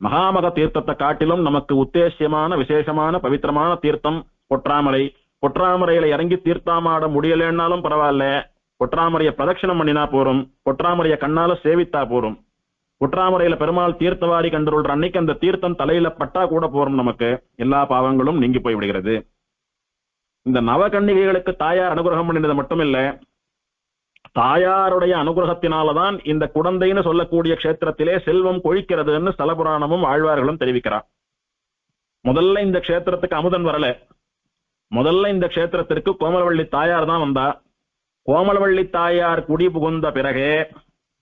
மகாமக தீர்த்தத்தை காட்டிலும் நமக்கு உத்தேசியமான விசேஷமான பவித்திரமான தீர்த்தம் பொற்றாமரை. பொற்றாமரையில இறங்கி தீர்த்தாமாட முடியலன்னாலும் பரவாயில்ல, பொற்றாமரைய பிரதட்சணம் பண்ணினா போரும், பொற்றாமரைய கண்ணால சேவித்தா போரும். பொற்றாமரையில பெருமாள் தீர்த்தவாரி கண்டுள்ள அன்னைக்கு அந்த தீர்த்தம் தலையில பட்டா கூட போரும், நமக்கு எல்லா பாவங்களும் நீங்கி போய் விடுகிறது. இந்த நவகன்னிகைகளுக்கு தாயார் அனுகிரகம் பண்ணினது மட்டும் இல்ல, தாயாருடைய அனுகிரகத்தினாலதான் இந்த குடந்தைன்னு சொல்லக்கூடிய கஷேத்திரத்திலே செல்வம் கொழிக்கிறதுன்னு ஸ்தலபுராணமும் ஆழ்வார்களும் தெரிவிக்கிறார். முதல்ல இந்த கஷேத்திரத்துக்கு அமுதன் வரல, முதல்ல இந்த கஷேத்திரத்திற்கு கோமலவள்ளி தாயார் தான் வந்தா. கோமலவள்ளி தாயார் குடி புகுந்த பிறகே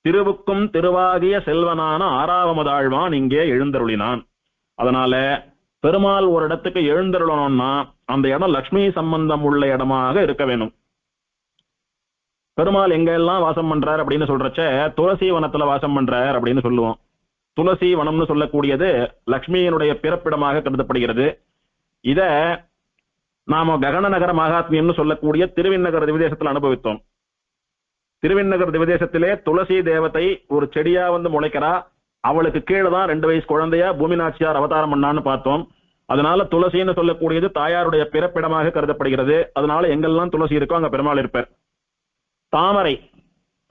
திருவுக்கும் திருவாகிய செல்வனான ஆறாவமதாழ்வான் இங்கே எழுந்தருளினான். அதனால பெருமாள் ஒரு இடத்துக்கு எழுந்தருளணும்னா அந்த இடம் லட்சுமி சம்பந்தம் உள்ள இடமாக இருக்க வேணும். பெருமாள் எங்க எல்லாம் வாசம் பண்றார் அப்படின்னு சொல்றச்ச துளசி வனத்துல வாசம் பண்றார் அப்படின்னு சொல்லுவோம். துளசி வனம்னு சொல்லக்கூடியது லட்சுமியினுடைய பிறப்பிடமாக கருதப்படுகிறது. இத நாம ககன நகர மகாத்மியம்னு சொல்லக்கூடிய திருவிண்ணகர் திவிதேசத்தில் அனுபவித்தோம். திருவிண்ணகர் திவிதேசத்திலே துளசி தேவதை ஒரு செடியா வந்து முளைக்கிறா. அவளுக்கு கீழே தான் 2 வயசு குழந்தையா பூமி நாச்சியார் அவதாரம் பண்ணான்னு பார்த்தோம். அதனால துளசின்னு சொல்லக்கூடியது தாயாருடைய பிறப்பிடமாக கருதப்படுகிறது. அதனால எங்கெல்லாம் துளசி இருக்கோ அங்க பெருமாள் இருப்பார். தாமரை,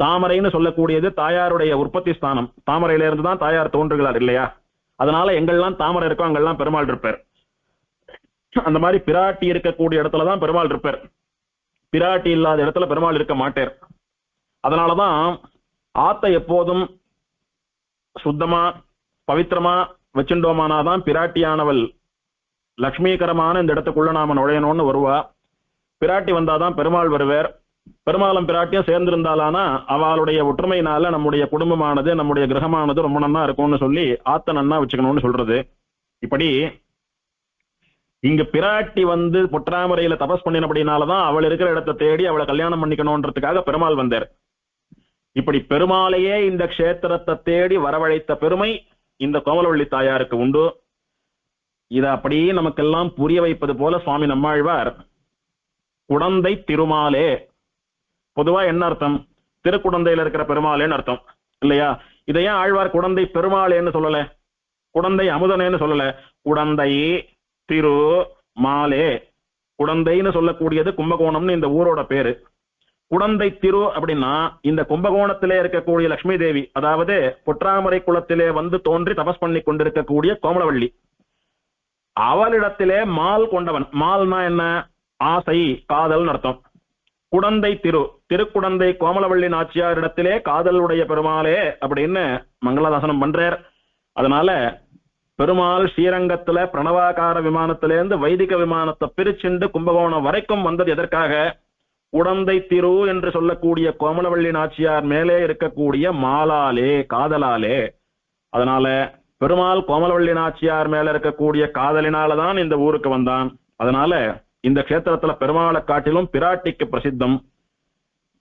தாமரைன்னு சொல்லக்கூடியது தாயாருடைய உற்பத்தி ஸ்தானம். தாமரையில இருந்து தான் தாயார் தோன்றுகிறார் இல்லையா? அதனால எங்கெல்லாம் தாமரை இருக்கோ அங்கெல்லாம் பெருமாள் இருப்பார். அந்த மாதிரி பிராட்டி இருக்கக்கூடிய இடத்துலதான் பெருமாள் இருப்பார். பிராட்டி இல்லாத இடத்துல பெருமாள் இருக்க மாட்டார். அதனாலதான் ஆத்தை எப்போதும் சுத்தமா பவித்திரமா வச்சுட்டோமானாதான் பிராட்டியானவள் லட்சுமிகரமான இந்த இடத்துக்குள்ள நாம நுழையணும்னு வருவா. பிராட்டி வந்தாதான் பெருமாள் வருவார். பெருமாளும் பிராட்டியும் சேர்ந்திருந்தாலானா அவளுடைய ஒற்றுமையினால நம்முடைய குடும்பமானது நம்முடைய கிரகமானது ரொம்ப நன்னா இருக்கும்னு சொல்லி ஆத்த நன்னா வச்சுக்கணும்னு சொல்றது. இப்படி இங்க பிராட்டி வந்து பொற்றாமரையில தபஸ் பண்ணினபடினாலதான் அவள் இருக்கிற இடத்தை தேடி அவளை கல்யாணம் பண்ணிக்கணும்ன்றதுக்காக பெருமாள் வந்தார். இப்படி பெருமாளையே இந்த க்ஷேத்திரத்தை தேடி வரவழைத்த பெருமை இந்த கோமலவள்ளி தாயாருக்கு உண்டு. இத அப்படியே நமக்கெல்லாம் புரிய வைப்பது போல சுவாமி நம்மாழ்வார் குடந்தை திருமாலே, பொதுவா என்ன அர்த்தம்? திருக்குடந்தையில இருக்கிற பெருமாளேன்னு அர்த்தம் இல்லையா? இதையே ஆழ்வார் குடந்தை பெருமாளேன்னு சொல்லல, குடந்தை அமுதனேன்னு சொல்லல. குடந்தை திரு மாலே, குடந்தைன்னு சொல்லக்கூடியது கும்பகோணம்னு இந்த ஊரோட பேரு. குடந்தை திரு அப்படின்னா இந்த கும்பகோணத்திலே இருக்கக்கூடிய லட்சுமி தேவி, அதாவது பொற்றாமரை குளத்திலே வந்து தோன்றி தபஸ் பண்ணி கொண்டிருக்கக்கூடிய கோமலவள்ளி, அவளிடத்திலே மால் கொண்டவன். மால்னா என்ன? ஆசை, காதல் அர்த்தம். குடந்தை திரு, திருக்குடந்தை கோமலவள்ளி நாச்சியாரிடத்திலே காதலுடைய பெருமாளே அப்படின்னு மங்களாதாசனம் பண்றார். அதனால பெருமாள் ஸ்ரீரங்கத்துல பிரணவாகார விமானத்திலேருந்து வைதிக விமானத்தை பிரிச்சுண்டு கும்பகோணம் வரைக்கும் வந்தது எதற்காக? குடந்தை திரு என்று சொல்லக்கூடிய கோமலவள்ளி நாச்சியார் மேலே இருக்கக்கூடிய மாலாலே, காதலாலே. அதனால பெருமாள் கோமலவள்ளி நாச்சியார் மேல இருக்கக்கூடிய காதலினாலதான் இந்த ஊருக்கு வந்தான். அதனால இந்த கஷேத்திரத்துல பெருமாளை காட்டிலும் பிராட்டிக்கு பிரசித்தம்.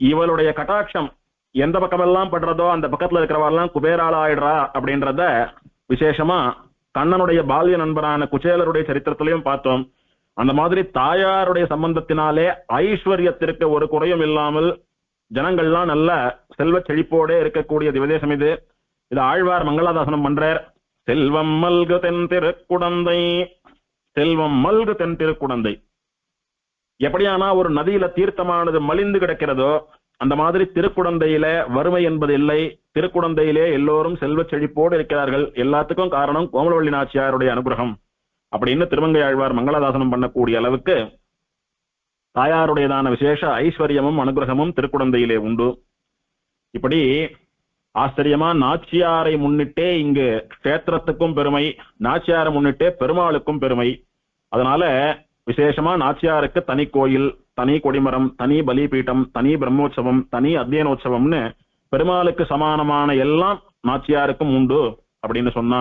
இவளுடைய கட்டாட்சம் எந்த பக்கமெல்லாம் படுறதோ அந்த பக்கத்துல இருக்கிறவெல்லாம் குபேரால ஆயிடுறா அப்படின்றத விசேஷமா கண்ணனுடைய பால்ய நண்பரான குச்சேலருடைய சரித்திரத்திலையும் பார்த்தோம். அந்த மாதிரி தாயாருடைய சம்பந்தத்தினாலே ஐஸ்வர்யத்திற்கு ஒரு குறையும் இல்லாமல் ஜனங்கள்லாம் நல்ல செல்வ செழிப்போட இருக்கக்கூடிய திவதேசம் இது. இது ஆழ்வார் மங்களாதாசனம் பண்றார். செல்வம் மல்கு தென் திருக்குடந்தை, செல்வம் மல்கு தென் திருக்குடந்தை. எப்படியானா ஒரு நதியில தீர்த்தமானது மலிந்து கிடக்கிறதோ அந்த மாதிரி திருக்குடந்தையில வறுமை என்பது இல்லை. திருக்குடந்தையிலே எல்லோரும் செல்வ செழிப்போடு இருக்கிறார்கள். எல்லாத்துக்கும் காரணம் கோமலவள்ளி நாச்சியாருடைய அனுகிரகம் அப்படின்னு திருமங்கை ஆழ்வார் மங்களாதாசனம் பண்ணக்கூடிய அளவுக்கு தாயாருடையதான விசேஷ ஐஸ்வர்யமும் அனுகிரகமும் திருக்குடந்தையிலே உண்டு. இப்படி ஆச்சரியமா நாச்சியாரை முன்னிட்டே இங்கு கஷேத்திரத்துக்கும் பெருமை, நாச்சியாரை முன்னிட்டே பெருமாளுக்கும் பெருமை. அதனால விசேஷமா நாச்சியாருக்கு தனி கோயில், தனி கொடிமரம், தனி பலிபீட்டம், தனி பிரம்மோற்சவம், தனி அத்தியனோற்சவம்னு பெருமாளுக்கு சமானமான எல்லாம் நாச்சியாருக்கும் உண்டு அப்படின்னு சொன்னா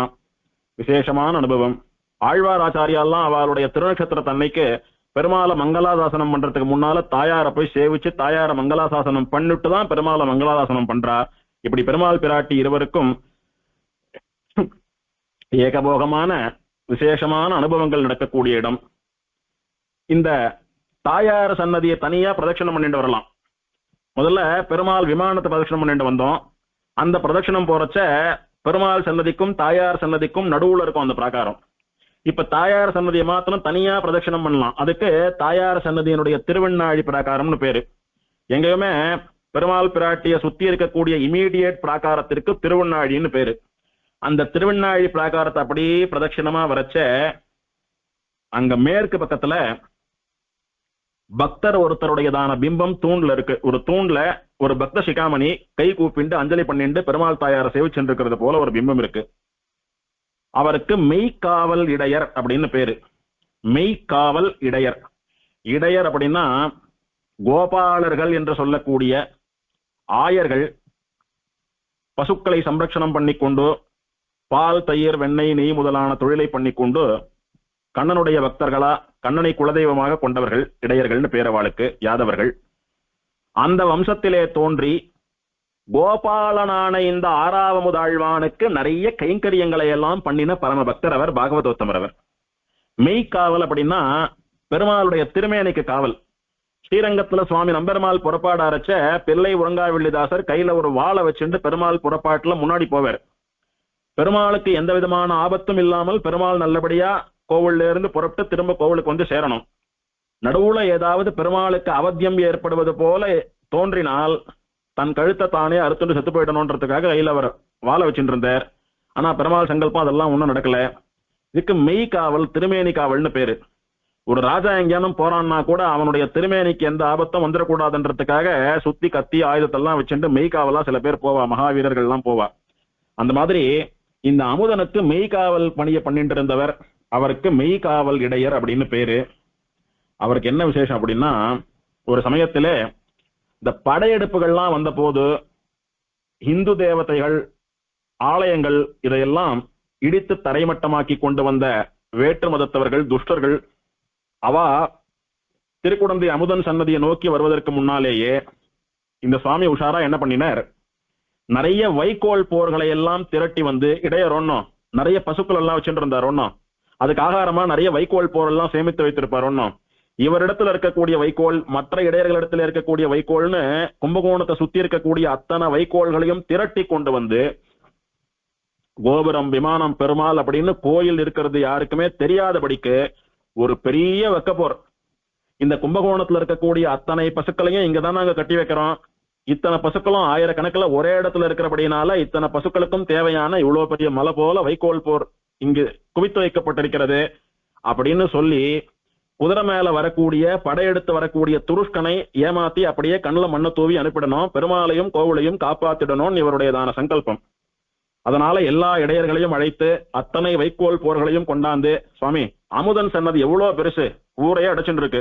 விசேஷமான அனுபவம். ஆழ்வார் ஆச்சாரியாலாம் அவளுடைய திருநட்சத்திர தன்னைக்கு பெருமாளை மங்களாதாசனம் பண்றதுக்கு முன்னால தாயாரை போய் சேவிச்சு தாயார மங்களாசாசனம் பண்ணிட்டு தான் பெருமாளை மங்களாதாசனம் பண்றா. இப்படி பெருமாள் பிராட்டி இருவருக்கும் ஏகபோகமான விசேஷமான அனுபவங்கள் நடக்கக்கூடிய இடம். இந்த தாயார் சன்னதியை தனியா பிரதட்சணம் பண்ணிட்டு வரலாம். முதல்ல பெருமாள் விமானத்தை பிரதட்சணம் பண்ணிட்டு வந்தோம். அந்த பிரதட்சணம் போறச்ச பெருமாள் சன்னதிக்கும் தாயார் சன்னதிக்கும் நடுவுல இருக்கும் அந்த பிராகாரம். இப்ப தாயார் சன்னதியை மாத்திரம் தனியா பிரதட்சணம் பண்ணலாம். அதுக்கு தாயார் சன்னதியினுடைய திருவெண்ணாழி பிராகாரம்னு பேரு. எங்கேயுமே பெருமாள் பிராட்டிய சுத்தி இருக்கக்கூடிய இமீடியட் பிராகாரத்திற்கு திருவெண்ணாழின்னு பேரு. அந்த திருவெண்ணாழி பிராகாரத்தை அப்படியே பிரதட்சிணமா வரைச்ச அங்க மேற்கு பக்கத்துல பக்தர் ஒருத்தருடையதான பிம்பம் தூண்ல இருக்கு. ஒரு தூண்ல ஒரு பக்த சிகாமணி கை கூப்பிண்டு அஞ்சலி பண்ணிட்டு பெருமாள் தாயாரை சேவிச்சென்றிருக்கிறது போல ஒரு பிம்பம் இருக்கு. அவருக்கு மெய்காவல் இடையர் அப்படின்னு பேரு. மெய்காவல் இடையர். இடையர் அப்படின்னா கோபாலர்கள் என்று சொல்லக்கூடிய ஆயர்கள் பசுக்களை சம்ரட்சணம் பண்ணிக்கொண்டு பால் தயிர் வெண்ணெய் நெய் முதலான தொழிலை பண்ணிக்கொண்டு கண்ணனுடைய பக்தர்களா கண்ணனை குலதெய்வமாக கொண்டவர்கள் இடையர்கள்னு பேரவாளுக்கு யாதவர்கள். அந்த வம்சத்திலே தோன்றி கோபாலனான இந்த ஆறாவமுதாழ்வானுக்கு நிறைய கைங்கரியங்களை எல்லாம் பண்ணின பரம பக்தர் அவர், பாகவதோத்தமர் அவர். மெய்காவல் அப்படின்னா பெருமாளுடைய திருமேனிக்கு காவல். ஸ்ரீரங்கத்துல சுவாமி நம்பெருமாள் புறப்பாடு அரைச்ச பிள்ளை உறங்காவில்லிதாசர் கையில ஒரு வாளை வச்சுட்டு பெருமாள் புறப்பாட்டுல முன்னாடி போவார். பெருமாளுக்கு எந்த விதமான ஆபத்தும் இல்லாமல் பெருமாள் நல்லபடியா கோவில்ல இருந்து புறப்பட்டு திரும்ப கோவிலுக்கு வந்து சேரணும். நடுவுல ஏதாவது பெருமாளுக்கு அவத்தியம் ஏற்படுவது போல தோன்றினால் தன் கழுத்தை தானே அறுத்துட்டு செத்து போயிடணும்ன்றதுக்காக கையில அவர் வாழ வச்சுட்டு இருந்தார். ஆனா பெருமாள் சங்கல்பம் அதெல்லாம் ஒன்றும் நடக்கல. இதுக்கு மெய் காவல், திருமேனி காவல்னு பேரு. ஒரு ராஜா எங்கேயானும் போறான்னா கூட அவனுடைய திருமேனிக்கு எந்த ஆபத்தும் வந்துடக்கூடாதுன்றதுக்காக சுத்தி கத்தி ஆயுதத்தெல்லாம் வச்சுட்டு மெய் காவலா சில பேர் போவா, மகாவீரர்கள் எல்லாம் போவா. அந்த மாதிரி இந்த அமுதனுக்கு மெய்காவல் பணியை பண்ணிட்டு இருந்தவர், அவருக்கு மெய்காவல் இடையர் அப்படின்னு பேரு. அவருக்கு என்ன விசேஷம் அப்படின்னா, ஒரு சமயத்திலே இந்த படையெடுப்புகள்லாம் வந்த போது இந்து தேவதைகள் ஆலயங்கள் இதையெல்லாம் இடித்து தரைமட்டமாக்கி கொண்டு வந்த வேற்று மதத்தவர்கள் துஷ்டர்கள் அவ திருக்குடந்தை அமுதன் சன்னதியை நோக்கி வருவதற்கு முன்னாலேயே இந்த சுவாமி உஷாரா என்ன பண்ணினார், நிறைய வைக்கோல் போர்களை எல்லாம் திரட்டி வந்து இடையர் ஒன்னும் நிறைய பசுக்கள் எல்லாம் வச்சுட்டு இருந்தார் ஒன்னும், அதுக்கு ஆகாரமா நிறைய வைக்கோல் போர் எல்லாம் சேமித்து வைத்திருப்பார் ஒன்னும். இவரிடத்துல இருக்கக்கூடிய வைக்கோல் மற்ற இடையர்களிடத்துல இருக்கக்கூடிய வைக்கோல்னு கும்பகோணத்தை சுத்தி இருக்கக்கூடிய அத்தனை வைக்கோல்களையும் திரட்டி கொண்டு வந்து கோபுரம் விமானம் பெருமாள் அப்படின்னு கோயில் இருக்கிறது யாருக்குமே தெரியாதபடிக்கு ஒரு பெரிய வெக்கப்போர். இந்த கும்பகோணத்துல இருக்கக்கூடிய அத்தனை பசுக்களையும் இங்கதான் நாங்க கட்டி வைக்கிறோம், இத்தனை பசுக்களும் ஆயிரக்கணக்கில் ஒரே இடத்துல இருக்கிறபடினால இத்தனை பசுக்களுக்கும் தேவையான இவ்வளவு பெரிய மலை போல வைக்கோல் போர் இங்கு குவித்து வைக்கப்பட்டிருக்கிறது அப்படின்னு சொல்லி குதிரை மேல வரக்கூடிய படையெடுத்து வரக்கூடிய துருஷ்கனை ஏமாத்தி அப்படியே கண்ணுல மண்ணை தூவி அனுப்பிடணும், பெருமாளையும் கோவிலையும் காப்பாத்திடணும் இவருடையதான சங்கல்பம். அதனால எல்லா இடையர்களையும் அழைத்து அத்தனை வைக்கோல் போர்களையும் கொண்டாந்து, சுவாமி அமுதன் சன்னதி எவ்வளவு பெருசு, ஊரையே அடைச்சுட்டு இருக்கு,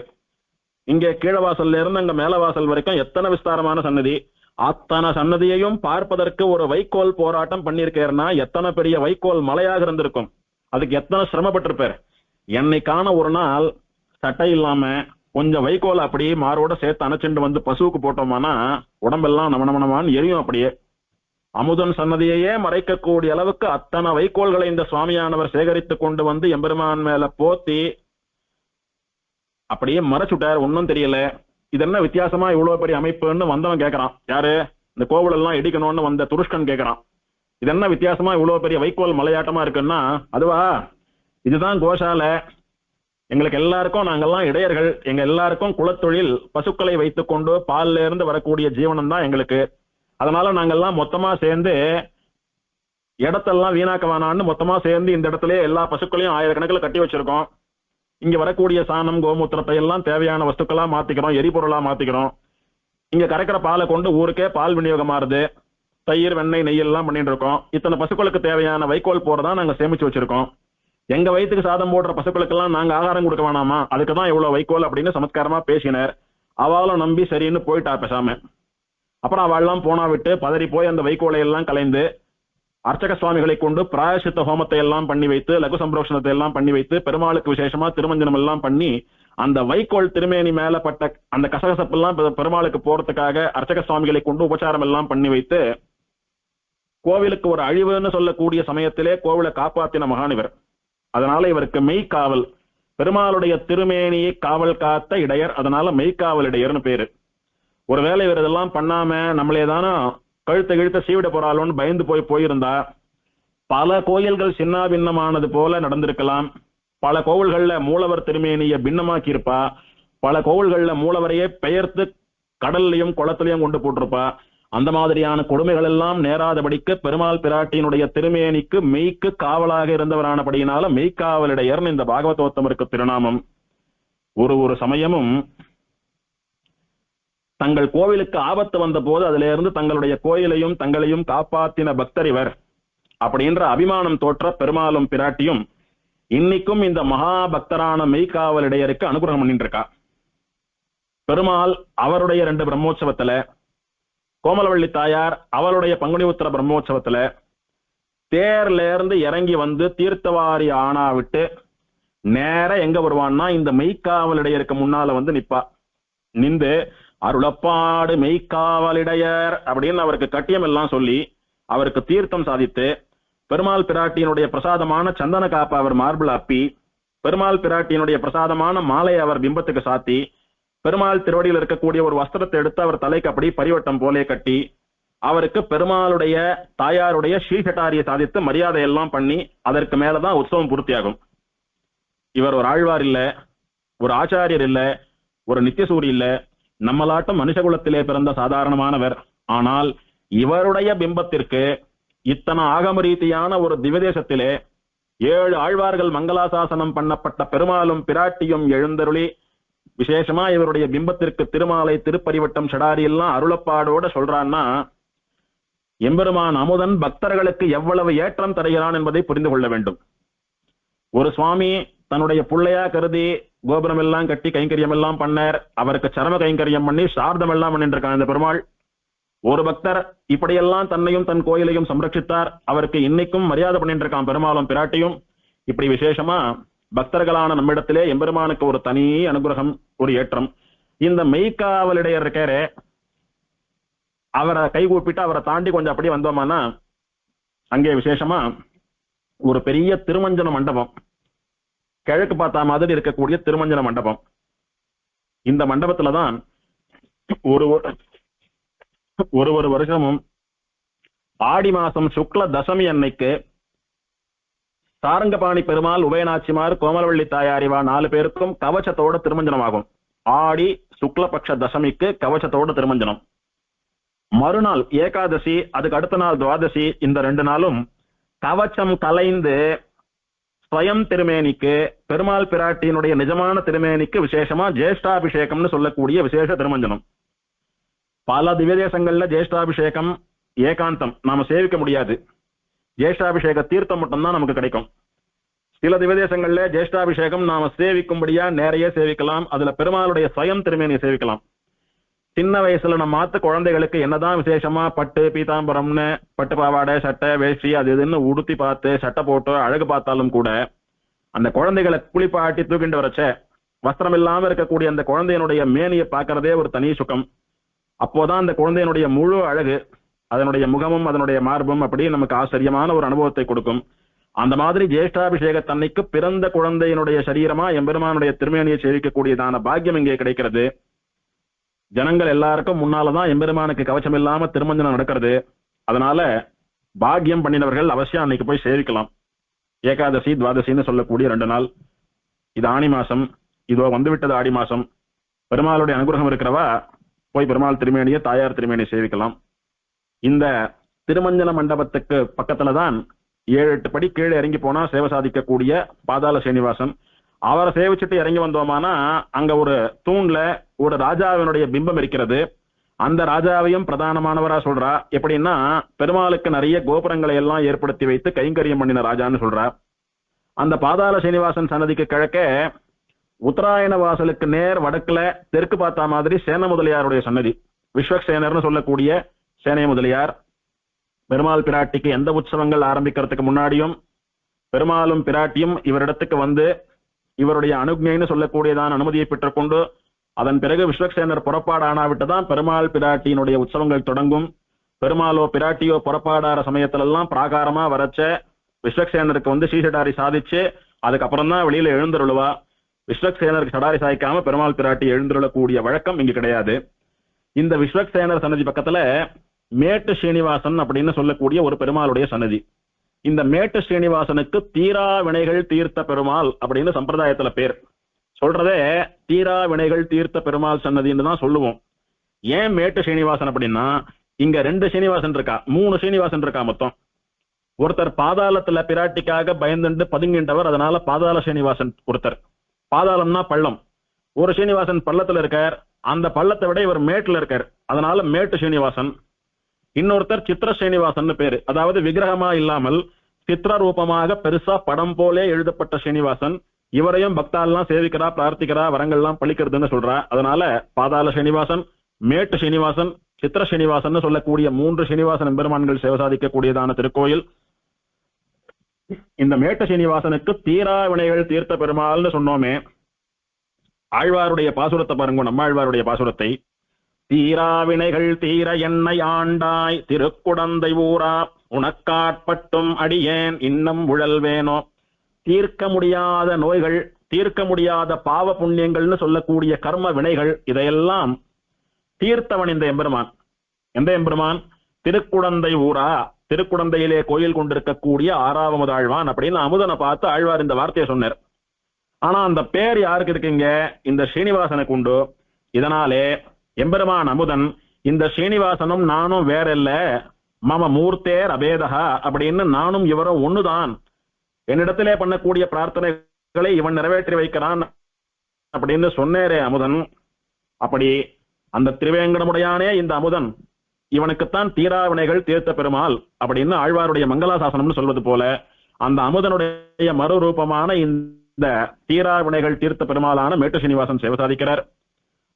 இங்கே கீழவாசல்ல இருந்து அங்க மேலவாசல் வரைக்கும் எத்தனை விஸ்தாரமான சன்னதி, அத்தனை சன்னதியையும் பார்ப்பதற்கு ஒரு வைக்கோல் போராட்டம் பண்ணிருக்கேன்னா எத்தனை பெரிய வைக்கோல் மலையாக இருந்திருக்கும், அதுக்கு எத்தனை சிரமப்பட்டிருப்பார். என்னைக்கான ஒரு நாள் சட்டை இல்லாம கொஞ்சம் வைக்கோல் அப்படியே மாரோட சேர்த்து அணைச்சுட்டு வந்து பசுவுக்கு போட்டோமானா உடம்பெல்லாம் நமனமனமான்னு எரியும். அப்படியே அமுதன் சன்னதியையே மறைக்கக்கூடிய அளவுக்கு அத்தனை வைக்கோல்களை இந்த சுவாமியானவர் சேகரித்து கொண்டு வந்து எம்பெருமான் மேல போத்தி அப்படியே மறைச்சுட்டார். ஒன்னும் தெரியல, இது என்ன வித்தியாசமா இவ்வளவு பெரிய அமைப்புன்னு வந்தவன் கேட்கறான். யாரு? இந்த கோவில் எல்லாம் இடிக்கணும்னு வந்த துருஷ்கன் கேட்கறான். இது என்ன வித்தியாசமா இவ்வளவு பெரிய வைக்கோல் மலையாட்டமா இருக்குன்னா, அதுவா இதுதான் கோஷாலை, எங்களுக்கு எல்லாருக்கும் நாங்கெல்லாம் இடையர்கள், எங்க எல்லாருக்கும் குலத்தொழில் பசுக்களை வைத்துக் கொண்டு பால்ல இருந்து வரக்கூடிய ஜீவனம் தான் எங்களுக்கு. அதனால நாங்கெல்லாம் மொத்தமா சேர்ந்து இடத்தெல்லாம் வீணாக்க வேணான்னு மொத்தமா சேர்ந்து இந்த இடத்துல எல்லா பசுக்களையும் ஆயிரக்கணக்கில் கட்டி வச்சிருக்கோம். இங்க வரக்கூடிய சாணம் கோமூத்திரத்தை எல்லாம் தேவையான வஸ்துக்களா மாத்திக்கிறோம், எரிபொருளா மாத்திக்கிறோம். இங்க கரைக்கிற பாலை கொண்டு ஊருக்கே பால் விநியோகமாறுது, தயிர் வெண்ணெய் நெய் எல்லாம் பண்ணிட்டு இருக்கோம். இத்தனை பசுக்களுக்கு தேவையான வைக்கோல் போறதான் நாங்க சேமிச்சு வச்சிருக்கோம். எங்க வயிற்றுக்கு சாதம் போடுற பசுக்களுக்கெல்லாம் நாங்க ஆகாரம் கொடுக்க வேணாமா, அதுக்குதான் இவ்வளவு வைக்கோல் அப்படின்னு சமஸ்காரமா பேசினார். அவளும் நம்பி சரின்னு போயிட்டா பேசாம. அப்புறம் அவள்லாம் போனா விட்டு பதறி போய் அந்த வைக்கோலை எல்லாம் கலைந்து அர்ச்சக சுவாமிகளை கொண்டு பிராயசித்த ஹோமத்தை எல்லாம் பண்ணி வைத்து லகு சம்பரோஷணத்தை எல்லாம் பண்ணி வைத்து பெருமாளுக்கு விசேஷமா திருமஞ்சனம் எல்லாம் பண்ணி அந்த வைக்கோல் திருமேனி மேல பட்ட அந்த கசகசப்பு எல்லாம் பெருமாளுக்கு போறதுக்காக அர்ச்சக சுவாமிகளை கொண்டு உபச்சாரம் எல்லாம் பண்ணி வைத்து கோவிலுக்கு ஒரு அழிவுன்னு சொல்லக்கூடிய சமயத்திலே கோவிலை காப்பாத்தின மகானிவர். அதனால இவருக்கு மெய்காவல், பெருமாளுடைய திருமேனியை காவல் காத்த இடையர், அதனால மெய்காவல் இடையர்னு பேரு. ஒருவேளை இவர் இதெல்லாம் பண்ணாம நம்மளே தானே கழுத்த கிழுத்த சீவிட போறாளோன்னு பயந்து போயிருந்தா பல கோயில்கள் சின்னாபின்னமானது போல நடந்திருக்கலாம். பல கோவில்கள்ல மூலவர் திருமேனிய பின்னமாக்கி இருப்பா. பல கோவில்கள்ல மூலவரையே பெயர்த்து கடல்லையும் குளத்திலையும் கொண்டு போட்டிருப்பா. அந்த மாதிரியான கொடுமைகள் எல்லாம் நேராதபடிக்கு பெருமாள் பிராட்டியினுடைய திருமேனிக்கு மெய்க்கு காவலாக இருந்தவரானபடியினால மெய்க்காவலிடையர்னு இந்த பாகவதோத்தமருக்கு திருநாமம். ஒரு சமயமும் தங்கள் கோவிலுக்கு ஆபத்து வந்த போது அதில இருந்து தங்களுடைய கோயிலையும் தங்களையும் காப்பாத்தின பக்தர் இவர் அப்படின்ற அபிமானம் தோற்ற பெருமாளும் பிராட்டியும் இன்னைக்கும் இந்த மகா பக்தரான மெய்க்காவலிடையருக்கு அனுகிரகம் பண்ணிட்டு இருக்கா. பெருமாள் அவருடைய 2 பிரம்மோற்சவத்துல, கோமலவள்ளி தாயார் அவளுடைய பங்குனி உத்திர பிரம்மோற்சவத்துல தேர்ல இருந்து இறங்கி வந்து தீர்த்தவாரி ஆனா விட்டு நேர எங்க வருவான்னா இந்த மெய்க்காவலிடையருக்கு முன்னால வந்து நிப்பா. நின்று அருளப்பாடு மெய்க்காவலிடையர் அப்படின்னு அவருக்கு கட்டியம் எல்லாம் சொல்லி அவருக்கு தீர்த்தம் சாதித்து பெருமாள் பிராட்டியினுடைய பிரசாதமான சந்தன காப்பை அவர் மார்பிள் அப்பி பெருமாள் பிராட்டியினுடைய பிரசாதமான மாலையை அவர் பிம்பத்துக்கு சாத்தி பெருமாள் திருவடியில் இருக்கக்கூடிய ஒரு வஸ்திரத்தை எடுத்து அவர் தலைக்கு அப்படி பரிவட்டம் போலே கட்டி அவருக்கு பெருமாளுடைய தாயாருடைய ஸ்ரீகட்டாரியை சாதித்து மரியாதை எல்லாம் பண்ணி அதற்கு மேலதான் உற்சவம் பூர்த்தியாகும். இவர் ஒரு ஆழ்வார் இல்ல, ஒரு ஆச்சாரியர் இல்ல, ஒரு நித்தியசூரி இல்ல, நம்மளாட்டம் மனுஷகுலத்திலே பிறந்த சாதாரணமானவர். ஆனால் இவருடைய பிம்பத்திற்கு இத்தனை ஆகம ரீதியான ஒரு திவ்யதேசத்திலே 7 ஆழ்வார்கள் மங்களாசாசனம் பண்ணப்பட்ட பெருமாளும் பிராட்டியும் எழுந்தருளி விசேஷமா இவருடைய பிம்பத்திற்கு திருமாலை திருப்பரிவட்டம் சடாரி எல்லாம் அருளப்பாடோட சொல்றான்னா எம்பெருமான் அமுதன் பக்தர்களுக்கு எவ்வளவு ஏற்றம் தருகிறான் என்பதை புரிந்து கொள்ள வேண்டும். ஒரு சுவாமி தன்னுடைய பிள்ளையா கருதி கோபுரம் எல்லாம் கட்டி கைங்கரியம் எல்லாம் பண்ணார். அவருக்கு சரம கைங்கரியம் பண்ணி சார்தம் எல்லாம் பண்ணிட்டு இருக்கான் இந்த பெருமாள். ஒரு பக்தர் இப்படியெல்லாம் தன்னையும் தன் கோயிலையும் சம்ரட்சித்தார். அவருக்கு இன்னைக்கும் மரியாதை பண்ணிட்டு இருக்கான் பெருமாளும் பிராட்டியும். இப்படி விசேஷமா பக்தர்களான நம்மிடத்திலே எம்பெருமானுக்கு ஒரு தனி அனுகிரகம், ஒரு ஏற்றம். இந்த மெய்க்காவலிடையர் இருக்காரே, அவரை கைகூப்பிட்டு அவரை தாண்டி கொஞ்சம் அப்படி வந்தோமானா அங்கே விசேஷமா ஒரு பெரிய திருமஞ்சன மண்டபம், கிழக்கு பார்த்தா மாதிரி இருக்கக்கூடிய திருமஞ்சன மண்டபம். இந்த மண்டபத்துலதான் ஒரு வருஷமும் ஆடி மாசம் சுக்ல தசமி அன்னைக்கு சாரங்கபாணி பெருமாள், உபயநாச்சிமார், கோமலவள்ளி தாயார் இவா 4 பேருக்கும் கவச்சத்தோட திருமஞ்சனம் ஆகும். ஆடி சுக்லபக்ஷ தசமிக்கு கவச்சத்தோட திருமஞ்சனம். மறுநாள் ஏகாதசி, அதுக்கு அடுத்த நாள் துவாதசி, இந்த 2 நாளும் கவச்சம் கலைந்து ஸ்வயம் திருமேனிக்கு பெருமாள் பிராட்டியினுடைய நிஜமான திருமேனிக்கு விசேஷமா ஜேஷ்டாபிஷேகம்னு சொல்லக்கூடிய விசேஷ திருமஞ்சனம். பல திவ்யதேசங்கள்ல ஜேஷ்டாபிஷேகம் ஏகாந்தம் நாம சேவிக்க முடியாது. ஜேஷ்டாபிஷேக தீர்த்தம் மட்டும்தான் நமக்கு கிடைக்கும். சில திவ்யதேசங்கள்ல ஜேஷ்டாபிஷேகம் நாம சேவிக்கும்படியா நிறைய சேவிக்கலாம். அதுல பெருமாளுடைய ஸ்வயம் திருமேனியை சேவிக்கலாம். சின்ன வயசுல நம்ம மாத்து குழந்தைகளுக்கு என்னதான் விசேஷமா பட்டு பீதாம்பரம்னு பட்டு பாவாடை சட்டை வேஷ்டி அது இதுன்னு உடுத்தி பார்த்து சட்டை போட்டு அழகு பார்த்தாலும் கூட அந்த குழந்தைகளை குளிப்பாட்டி தூக்கிட்டு வரச்ச வஸ்திரம் இல்லாம இருக்கக்கூடிய அந்த குழந்தையினுடைய மேனியை பார்க்கறதே ஒரு தனி சுகம். அப்போதான் அந்த குழந்தையினுடைய முழு அழகு, அதனுடைய முகமும் அதனுடைய மார்பும் அப்படி நமக்கு ஆச்சரியமான ஒரு அனுபவத்தை கொடுக்கும். அந்த மாதிரி ஜேஷ்டாபிஷேகத்தன்னைக்கு பிறந்த குழந்தையினுடைய சரீரமா எம்பெருமானுடைய திருமேனியை சேவிக்கக்கூடியதான பாக்கியம் இங்கே கிடைக்கிறது. ஜனங்கள் எல்லாருக்கும் முன்னாலதான் எம்பெருமானுக்கு கவச்சம் இல்லாம திருமஞ்சனம் நடக்கிறது. அதனால பாக்கியம் பண்ணினவர்கள் அவசியம் அன்னைக்கு போய் சேவிக்கலாம். ஏகாதசி துவாதசின்னு சொல்லக்கூடிய 2 நாள். இது ஆணி மாசம், இதோ வந்துவிட்டது ஆடி மாசம். பெருமாளுடைய அனுகிரகம் இருக்கிறவா போய் பெருமாள் திருமேனியை தாயார் திருமேனியை சேவிக்கலாம். இந்த திருமஞ்சன மண்டபத்துக்கு பக்கத்துலதான் 7-8 படி கீழே இறங்கி போனா சேவை சாதிக்கக்கூடிய பாதாள சீனிவாசன். அவரை சேவிச்சுட்டு இறங்கி வந்தோமானா அங்க ஒரு தூண்ல ஒரு ராஜாவினுடைய பிம்பம் இருக்கிறது. அந்த ராஜாவையும் பிரதானமானவரா சொல்றா. எப்படின்னா பெருமாளுக்கு நிறைய கோபுரங்களை எல்லாம் ஏற்படுத்தி வைத்து கைங்கரியம் பண்ணின ராஜான்னு சொல்றா. அந்த பாதாள சீனிவாசன் சன்னதிக்கு கிழக்க உத்தராயண வாசலுக்கு நேர் வடக்குல தெற்கு பார்த்தா மாதிரி சேன முதலியாருடைய சன்னதி, விஸ்வக்சேனர்னு சொல்லக்கூடிய சேனை முதலியார். பெருமாள் பிராட்டிக்கு எந்த உற்சவங்கள் ஆரம்பிக்கிறதுக்கு முன்னாடியும் பெருமாளும் பிராட்டியும் இவரிடத்துக்கு வந்து இவருடைய அனுக்ஞைன்னு சொல்லக்கூடியதான அனுமதியை பெற்றுக்கொண்டு அதன் பிறகு விஸ்வக்சேனர் புறப்பாடானாவிட்டுதான் பெருமாள் பிராட்டியினுடைய உற்சவங்கள் தொடங்கும். பெருமாளோ பிராட்டியோ புறப்பாடார சமயத்திலெல்லாம் பிராகாரமா வரச்ச விஸ்வக்சேனருக்கு வந்து ஸ்ரீசடாரி சாதிச்சு அதுக்கப்புறம் தான் வெளியில எழுந்தருளுவா. விஸ்வக்சேனருக்கு சடாரி சாய்க்காம பெருமாள் பிராட்டி எழுந்தருளக்கூடிய வழக்கம் இங்கு கிடையாது. இந்த விஸ்வக்சேனர் சன்னதி பக்கத்துல மேட்டு ஸ்ரீனிவாசன் அப்படின்னு சொல்லக்கூடிய ஒரு பெருமாளுடைய சன்னதி. இந்த மேட்டு ஸ்ரீனிவாசனுக்கு தீரா வினைகள் தீர்த்த பெருமாள் அப்படின்னு சம்பிரதாயத்துல பேர். சொல்றதே தீரா வினைகள் தீர்த்த பெருமாள் சன்னதின்னு தான் சொல்லுவோம். ஏன் மேட்டு ஸ்ரீனிவாசன் அப்படின்னா, இங்க 2 ஸ்ரீனிவாசன் இருக்கா, 3 ஸ்ரீனிவாசன் இருக்கா மொத்தம். ஒருத்தர் பாதாளத்துல பிராட்டிக்காக பயந்துண்டு பதுங்கின்றவர், அதனால பாதாள ஸ்ரீனிவாசன் ஒருத்தர். பாதாளம்னா பள்ளம். ஒரு ஸ்ரீனிவாசன் பள்ளத்துல இருக்கார், அந்த பள்ளத்தை விட இவர் மேட்டுல இருக்கார், அதனால மேட்டு ஸ்ரீனிவாசன். இன்னொருத்தர் சித்திர ஸ்ரீனிவாசன் பேரு, அதாவது விக்கிரகமா இல்லாமல் சித்திர ரூபமாக பெருசா படம் போலே எழுதப்பட்ட ஸ்ரீனிவாசன். இவரையும் பக்தாலாம் சேவிக்கிறா, பிரார்த்திக்கிறா, வரங்கள்லாம் பழிக்கிறதுன்னு சொல்றா. அதனால பாதாள ஸ்ரீனிவாசன், மேட்டு ஸ்ரீனிவாசன், சித்திர ஸ்ரீனிவாசன் சொல்லக்கூடிய 3 ஸ்ரீனிவாசன் எம்பெருமான்கள் சேவை சாதிக்கக்கூடியதான திருக்கோயில். இந்த மேட்டு ஸ்ரீனிவாசனுக்கு தீரா வினைகள் தீர்த்த பெருமாள்னு சொன்னோமே, ஆழ்வாருடைய பாசுரத்தை பாருங்க, நம்மாழ்வாருடைய பாசுரத்தை. தீரா வினைகள் தீர என்னை ஆண்டாய் திருக்குடந்தை ஊரா உனக்காட்பட்டும் அடியேன் இன்னம் உழல்வேனோ. தீர்க்க முடியாத நோய்கள், தீர்க்க முடியாத பாவ புண்ணியங்கள்னு சொல்லக்கூடிய கர்ம வினைகள், இதையெல்லாம் தீர்த்தவன் இந்த எம்பெருமான். எந்த எம்பெருமான்? திருக்குடந்தை ஊரா, திருக்குடந்தையிலே கோயில் கொண்டிருக்கக்கூடிய 6வது ஆழ்வான் அப்படின்னு அமுதனை பார்த்து ஆழ்வார் இந்த வார்த்தையை சொன்னார். ஆனா அந்த பேர் யாருக்கு இருக்குங்க? இந்த ஸ்ரீனிவாசனுக்கு உண்டு. இதனாலே எம்பெருமான் அமுதன் இந்த ஸ்ரீனிவாசனும் நானும் வேற இல்ல, மம மூர்த்தேர் அபேதகா அப்படின்னு, நானும் இவரும் ஒண்ணுதான், என்னிடத்திலே பண்ணக்கூடிய பிரார்த்தனைகளை இவன் நிறைவேற்றி வைக்கிறான் அப்படின்னு சொன்னேரே அமுதன். அப்படி அந்த திருவேங்கடமுடையானே இந்த அமுதன், இவனுக்குத்தான் தீராவினைகள் தீர்த்த பெருமாள் அப்படின்னு ஆழ்வாருடைய மங்களாசாசனம்னு சொல்வது போல, அந்த அமுதனுடைய மறுரூபமான இந்த தீராவினைகள் தீர்த்த பெருமாளான மேட்டு ஸ்ரீனிவாசன் சேவை சாதிக்கிறார்.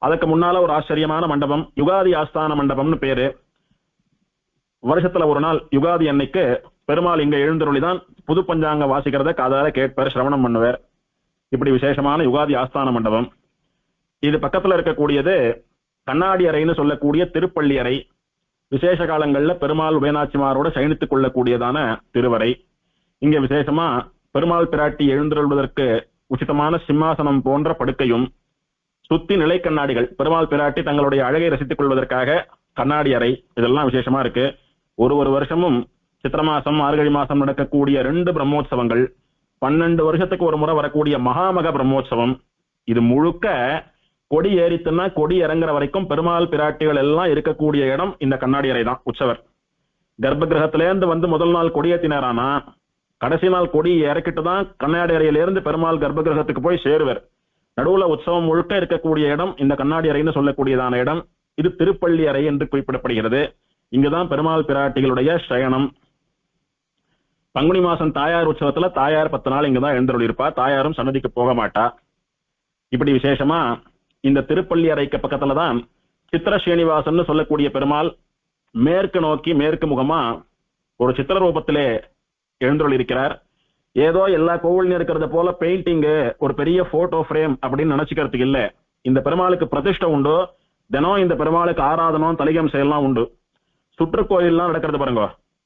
அதுக்கு முன்னால ஒரு ஆச்சரியமான மண்டபம், யுகாதி ஆஸ்தான மண்டபம்னு பேரு. வருஷத்துல ஒரு நாள் யுகாதி அன்னைக்கு பெருமாள் இங்க எழுந்தருளிதான் புது பஞ்சாங்க வாசிக்கிறத காதால கேட்பார், சிரவணம் பண்ணுவார். இப்படி விசேஷமான யுகாதி ஆஸ்தான மண்டபம். இது பக்கத்துல இருக்கக்கூடியது கண்ணாடி அறைன்னு சொல்லக்கூடிய திருப்பள்ளி அறை. விசேஷ காலங்கள்ல பெருமாள் உபயநாச்சிமாரோட சயனித்துக் கொள்ளக்கூடியதான திருவரை. இங்க விசேஷமா பெருமாள் பிராட்டி எழுந்தருள்வதற்கு உச்சிதமான சிம்மாசனம் போன்ற படுக்கையும், சுத்தி நிலை கண்ணாடிகள், பெருமாள் பிராட்டி தங்களுடைய அழகை ரசித்துக் கொள்வதற்காக கண்ணாடி அறை, இதெல்லாம் விசேஷமா இருக்கு. ஒரு வருஷமும் சித்திர மாசம் மார்கழி மாசம் நடக்கக்கூடிய 2 பிரம்மோற்சவங்கள், 12 வருஷத்துக்கு ஒரு முறை வரக்கூடிய மகாமக பிரம்மோற்சவம், இது முழுக்க கொடி ஏறித்துன்னா கொடி இறங்குற வரைக்கும் பெருமாள் பிராட்டிகள் எல்லாம் இருக்கக்கூடிய இடம் இந்த கண்ணாடி அறை தான். உற்சவர் கர்ப்ப கிரகத்திலேருந்து வந்து முதல் நாள் கொடியேற்றினாரானா, கடைசி நாள் கொடி இறக்கிட்டு தான் கண்ணாடி அறையிலிருந்து பெருமாள் கர்ப்ப கிரகத்துக்கு போய் சேருவர். நடுவுல உற்சவம் முழுக்க இருக்கக்கூடிய இடம் இந்த கண்ணாடி அறைன்னு சொல்லக்கூடியதான இடம். இது திருப்பள்ளி அறை என்று குறிப்பிடப்படுகிறது. இங்குதான் பெருமாள் பிராட்டிகளுடைய சயனம். பங்குனி மாசம் தாயார் உற்சவத்துல தாயார் 10 நாள் இங்கதான் எழுந்தருளிருப்பா, தாயாரும் சன்னதிக்கு போக மாட்டா. இப்படி விசேஷமா இந்த திருப்பள்ளி அறைக்கு பக்கத்துலதான் சித்திர ஸ்ரீனிவாசன் சொல்லக்கூடிய பெருமாள் மேற்கு நோக்கி மேற்கு முகமா ஒரு சித்திர ரூபத்திலே எழுந்தருள் இருக்கிறார். ஏதோ எல்லா கோவிலும் இருக்கிறத போல பெயிண்டிங், ஒரு பெரிய போட்டோ பிரேம் அப்படின்னு நினைச்சுக்கிறதுக்கு இல்ல. இந்த பெருமாளுக்கு பிரதிஷ்டை உண்டு. தினம் இந்த பெருமாளுக்கு ஆராதனம் தலிகம் செயலாம் உண்டு. சுற்றுக்கோயில்லாம் நடக்கிறது பாருங்க,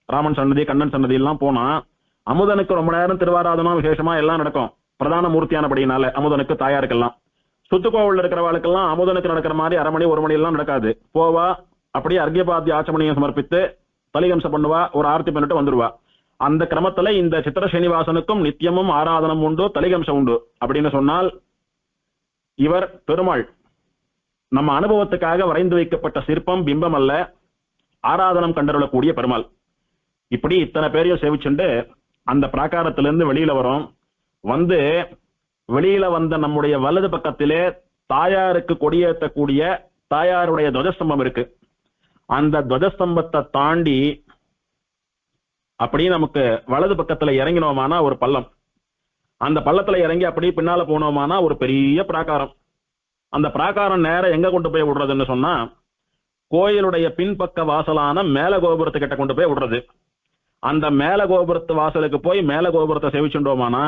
ராமன் சன்னதி கண்ணன் சன்னதி எல்லாம் போனா அமுதனுக்கு ரொம்ப நேரம் திருவாராதனம் விசேஷமா எல்லாம் நடக்கும். பிரதான மூர்த்தியானபடினால அமுதனுக்கு தாயாருக்கெல்லாம். சுத்துக்கோவில் இருக்கிறவாளுக்கெல்லாம் அமுதனுக்கு நடக்கிற மாதிரி 1/2 மணி 1 மணி எல்லாம் நடக்காது. போவா, அப்படியே அர்க்கியபாத்திய ஆச்சமணியம் சமர்ப்பித்து தலிகம்சம் பண்ணுவா, ஒரு ஆர்த்தி பண்ணிட்டு வந்துருவா. அந்த கிரமத்துல இந்த சித்திர ஸ்ரீனிவாசனுக்கும் நித்தியமும் ஆராதனம் உண்டு, தலிகம்சம் உண்டு. அப்படின்னு சொன்னால் இவர் பெருமாள் நம்ம அனுபவத்துக்காக வரைந்து வைக்கப்பட்ட சிற்பம், பிம்பம் அல்ல, ஆராதனம் கண்டருளக்கூடிய பெருமாள். இப்படி இத்தனை பேரையும் சேவிச்சுண்டு அந்த பிராகாரத்திலிருந்து வெளியில வரும். வந்து வெளியில வந்த நம்முடைய வலது பக்கத்திலே தாயாருக்கு கொடியேற்றக்கூடிய தாயாருடைய துவஜஸ்தம்பம் இருக்கு. அந்த துவஜஸ்தம்பத்தை தாண்டி அப்படியே நமக்கு வலது பக்கத்துல இறங்கினோமானா ஒரு பள்ளம், அந்த பள்ளத்துல இறங்கி அப்படியே பின்னால போனோமானா ஒரு பெரிய பிராகாரம். அந்த பிராகாரம் நேரம் எங்க கொண்டு போய் விடுறதுன்னு சொன்னா, கோயிலுடைய பின்பக்க வாசலான மேல கோபுரத்துக்கிட்ட கொண்டு போய் விடுறது. அந்த மேல கோபுரத்து வாசலுக்கு போய் மேல கோபுரத்தை சேவிச்சுட்டோமானா,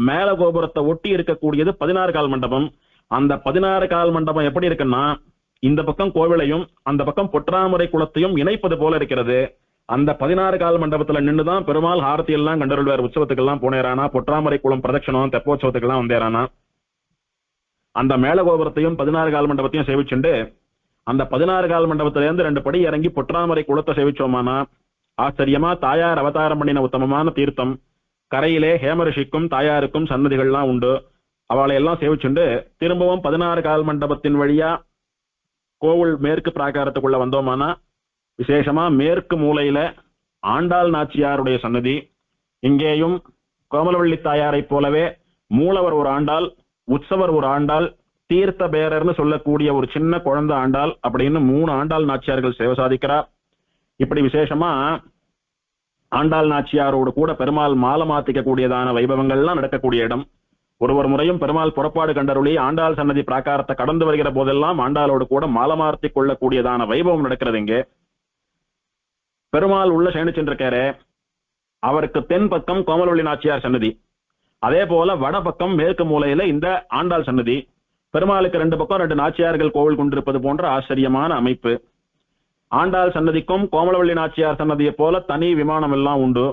மேல கோபுரத்தை ஒட்டி இருக்கக்கூடியது 16 கால் மண்டபம். அந்த 16 கால் மண்டபம் எப்படி இருக்குன்னா, இந்த பக்கம் கோவிலையும் அந்த பக்கம் பொற்றாமரை குளத்தையும் இணைப்பது போல இருக்கிறது. அந்த 16 கால் மண்டபத்துல நின்றுதான் பெருமாள் ஆரத்தி எல்லாம் கண்டருள்வார். உற்சவத்துக்கு எல்லாம் போனேரானா, பொற்றாமரை குளம் பிரதட்சணம் தெப்போற்சவத்துக்கு எல்லாம் வந்தேரானா, அந்த மேல கோபுரத்தையும் 16 கால் மண்டபத்தையும் சேவிச்சுண்டு அந்த 16 கால் மண்டபத்தில இருந்து 2 படி இறங்கி பொற்றாமரை குளத்தை சேவிச்சோமானா, ஆச்சரியமா தாயார் அவதாரம் பண்ணின உத்தமமான தீர்த்தம். கரையிலே ஹேமரிஷிக்கும் தாயாருக்கும் சன்னதிகள்லாம் உண்டு. அவளை எல்லாம் சேவிச்சுண்டு திரும்பவும் 16 கால் மண்டபத்தின் வழியா கோவில் மேற்கு பிராகாரத்துக்குள்ள வந்தோமானா விசேஷமா மேற்கு மூலையில ஆண்டாள் நாச்சியாருடைய சன்னதி. இங்கேயும் கோமலவள்ளி தாயாரை போலவே மூலவர் ஒரு ஆண்டாள், உற்சவர் ஒரு ஆண்டாள், தீர்த்த பேரர்னு சொல்லக்கூடிய ஒரு சின்ன குழந்தை ஆண்டாள் அப்படின்னு 3 ஆண்டாள் நாச்சியார்கள் சேவை சாதிக்கிறார். இப்படி விசேஷமா ஆண்டாள் நாச்சியாரோடு கூட பெருமாள் மாலை மாத்திக்க கூடியதான வைபவங்கள்லாம் நடக்கக்கூடிய இடம். ஒரு முறையும் பெருமாள் புறப்பாடு கண்டருளி ஆண்டாள் சன்னதி பிராகாரத்தை கடந்து வருகிற போதெல்லாம் ஆண்டாளோடு கூட மாலை மாற்றி கொள்ளக்கூடியதான வைபவம் நடக்கிறது. இங்கே பெருமாள் உள்ள சேனிச்சென்றிருக்காரு. அவருக்கு தென் பக்கம் கோமலவள்ளி நாச்சியார் சன்னதி, அதே போல வட பக்கம் மேற்கு மூலையில இந்த ஆண்டாள் சன்னதி. பெருமாளுக்கு 2 பக்கம் 2 நாச்சியார்கள் கோவில் கொண்டிருப்பது போன்ற ஆச்சரியமான அமைப்பு. ஆண்டாள் சன்னதிக்கும் கோமலவள்ளி நாச்சியார் சன்னதியை போல தனி விமானம் எல்லாம் உண்டு.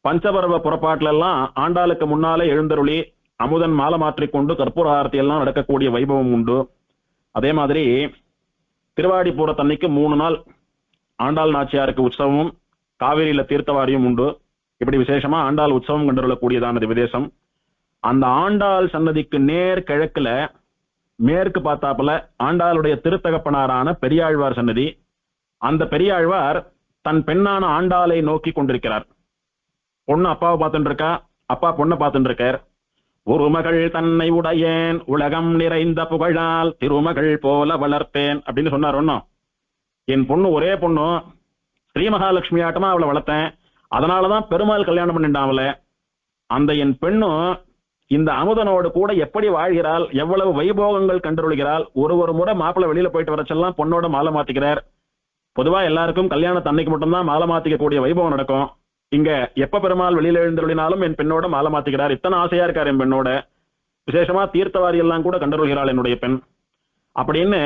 பஞ்சபர்வ புறப்பாட்டுல எல்லாம் ஆண்டாளுக்கு முன்னாலே எழுந்தருளி அமுதன் மாலை மாற்றிக்கொண்டு கற்பூர ஆரத்தி எல்லாம் நடக்கக்கூடிய வைபவம் உண்டு. அதே மாதிரி திருவாடிப்பூரத்தன்னைக்கு 3 நாள் ஆண்டாள் நாச்சியாருக்கு உற்சவமும் காவிரியில தீர்த்தவாரியும் உண்டு. இப்படி விசேஷமா ஆண்டாள் உற்சவம் கண்டுள்ளக்கூடியதானது விதேசம். அந்த ஆண்டாள் சன்னதிக்கு நேர் கிழக்குல மேற்கு பார்த்தாப்புல ஆண்டாளுடைய திருத்தகப்பனாரான பெரியாழ்வார் சன்னதி. அந்த பெரியாழ்வார் தன் பெண்ணான ஆண்டாளை நோக்கி கொண்டிருக்கிறார். பொண்ணு அப்பாவை பார்த்துட்டு இருக்கா, அப்பா பொண்ணை பார்த்துட்டு இருக்கார். ஒரு மகள் தன்னை உடையேன் உலகம் நிறைந்த புகழால் திருமகள் போல வளர்ப்பேன் அப்படின்னு சொன்னார். ஒன்னும் என் பொண்ணு ஒரே பொண்ணு, ஸ்ரீ மகாலட்சுமி ஆட்டமா அவளை வளர்த்தேன், அதனாலதான் பெருமாள் கல்யாணம் பண்ணிட்டாவல. அந்த என் பெண்ணும் இந்த அமுதனோடு கூட எப்படி வாழ்கிறாள், எவ்வளவு வைபோகங்கள் கண்டுருள்கிறாள். ஒரு முறை மாப்பிள்ளை வெளியில போயிட்டு வரச்செல்லாம் பொண்ணோட மாலை மாத்திக்கிறார். பொதுவா எல்லாருக்கும் கல்யாணத்து அன்னைக்கு மட்டும்தான் மாலை மாத்திக்க கூடிய வைபவம் நடக்கும். இங்க எப்ப பெருமாள் வெளியில எழுந்தருளினாலும் என் பெண்ணோட மாலை மாத்திக்கிறார். இத்தனை ஆசையா இருக்கார் என் பெண்ணோட. விசேஷமா தீர்த்தவாரி எல்லாம் கூட கண்டுருள்கிறாள் என்னுடைய பெண் அப்படின்னு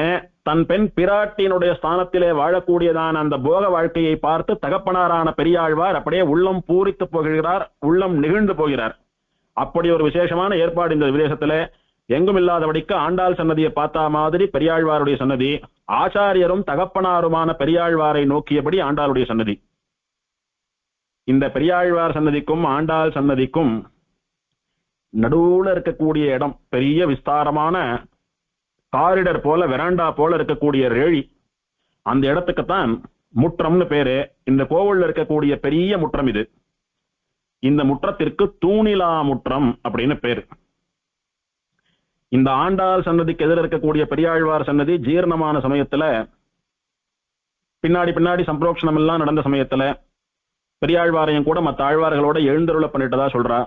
தன் பெண் பிராட்டியினுடைய ஸ்தானத்திலே வாழக்கூடியதான அந்த போக வாழ்க்கையை பார்த்து தகப்பனாரான பெரியாழ்வார் அப்படியே உள்ளம் பூரித்து போகிறார், உள்ளம் நிகழ்ந்து போகிறார். அப்படி ஒரு விசேஷமான ஏற்பாடு இந்த விதேசத்துல எங்கும் இல்லாதபடிக்கு ஆண்டாள் சன்னதியை பார்த்தா மாதிரி பெரியாழ்வாருடைய சன்னதி, ஆச்சாரியரும் தகப்பனாருமான பெரியாழ்வாரை நோக்கியபடி ஆண்டாளுடைய சன்னதி. இந்த பெரியாழ்வார் சன்னதிக்கும் ஆண்டாள் சன்னதிக்கும் நடுவுல இருக்கக்கூடிய இடம் பெரிய விஸ்தாரமான காரிடர் போல வெராண்டா போல இருக்கக்கூடிய ரேழி. அந்த இடத்துக்குத்தான் முற்றம்னு பேரு. இந்த கோவில்ல இருக்கக்கூடிய பெரிய முற்றம் இது. இந்த முற்றத்திற்கு தூணிலா முற்றம் அப்படின்னு பேரு. இந்த ஆண்டாள் சன்னதிக்கு எதிர இருக்கக்கூடிய பெரியாழ்வார் சன்னதி ஜீர்ணமான சமயத்துல பின்னாடி சம்பரோக்ஷணம் எல்லாம் நடந்த சமயத்துல பெரியாழ்வாரையும் கூட மற்ற ஆழ்வார்களோட எழுந்தருள பண்ணிட்டதா சொல்றா.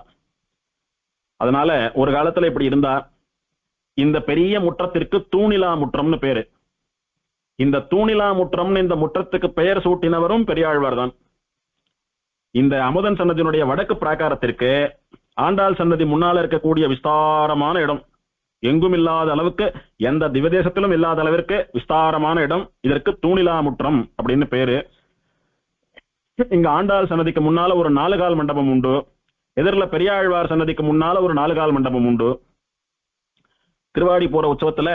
அதனால ஒரு காலத்துல இப்படி இருந்தா. இந்த பெரிய முற்றத்திற்கு தூணிலா முற்றம்னு பேரு. இந்த தூணிலா முற்றம்னு இந்த முற்றத்துக்கு பெயர் சூட்டினவரும் பெரியாழ்வார் தான். இந்த அமுதன் சன்னதியினுடைய வடக்கு பிராகாரத்திற்கு ஆண்டாள் சன்னதி முன்னால இருக்கக்கூடிய விஸ்தாரமான இடம், எங்கும் இல்லாத அளவுக்கு, எந்த திவதேசத்திலும் இல்லாத அளவிற்கு விஸ்தாரமான இடம். இதற்கு தூணிலா முற்றம் அப்படின்னு பேரு. இங்க ஆண்டாள் சன்னதிக்கு முன்னால ஒரு 4 கால் மண்டபம் உண்டு. எதிரில் பெரியாழ்வார் சன்னதிக்கு முன்னால ஒரு 4 கால் மண்டபம் உண்டு. திருவாடி போற உற்சவத்துல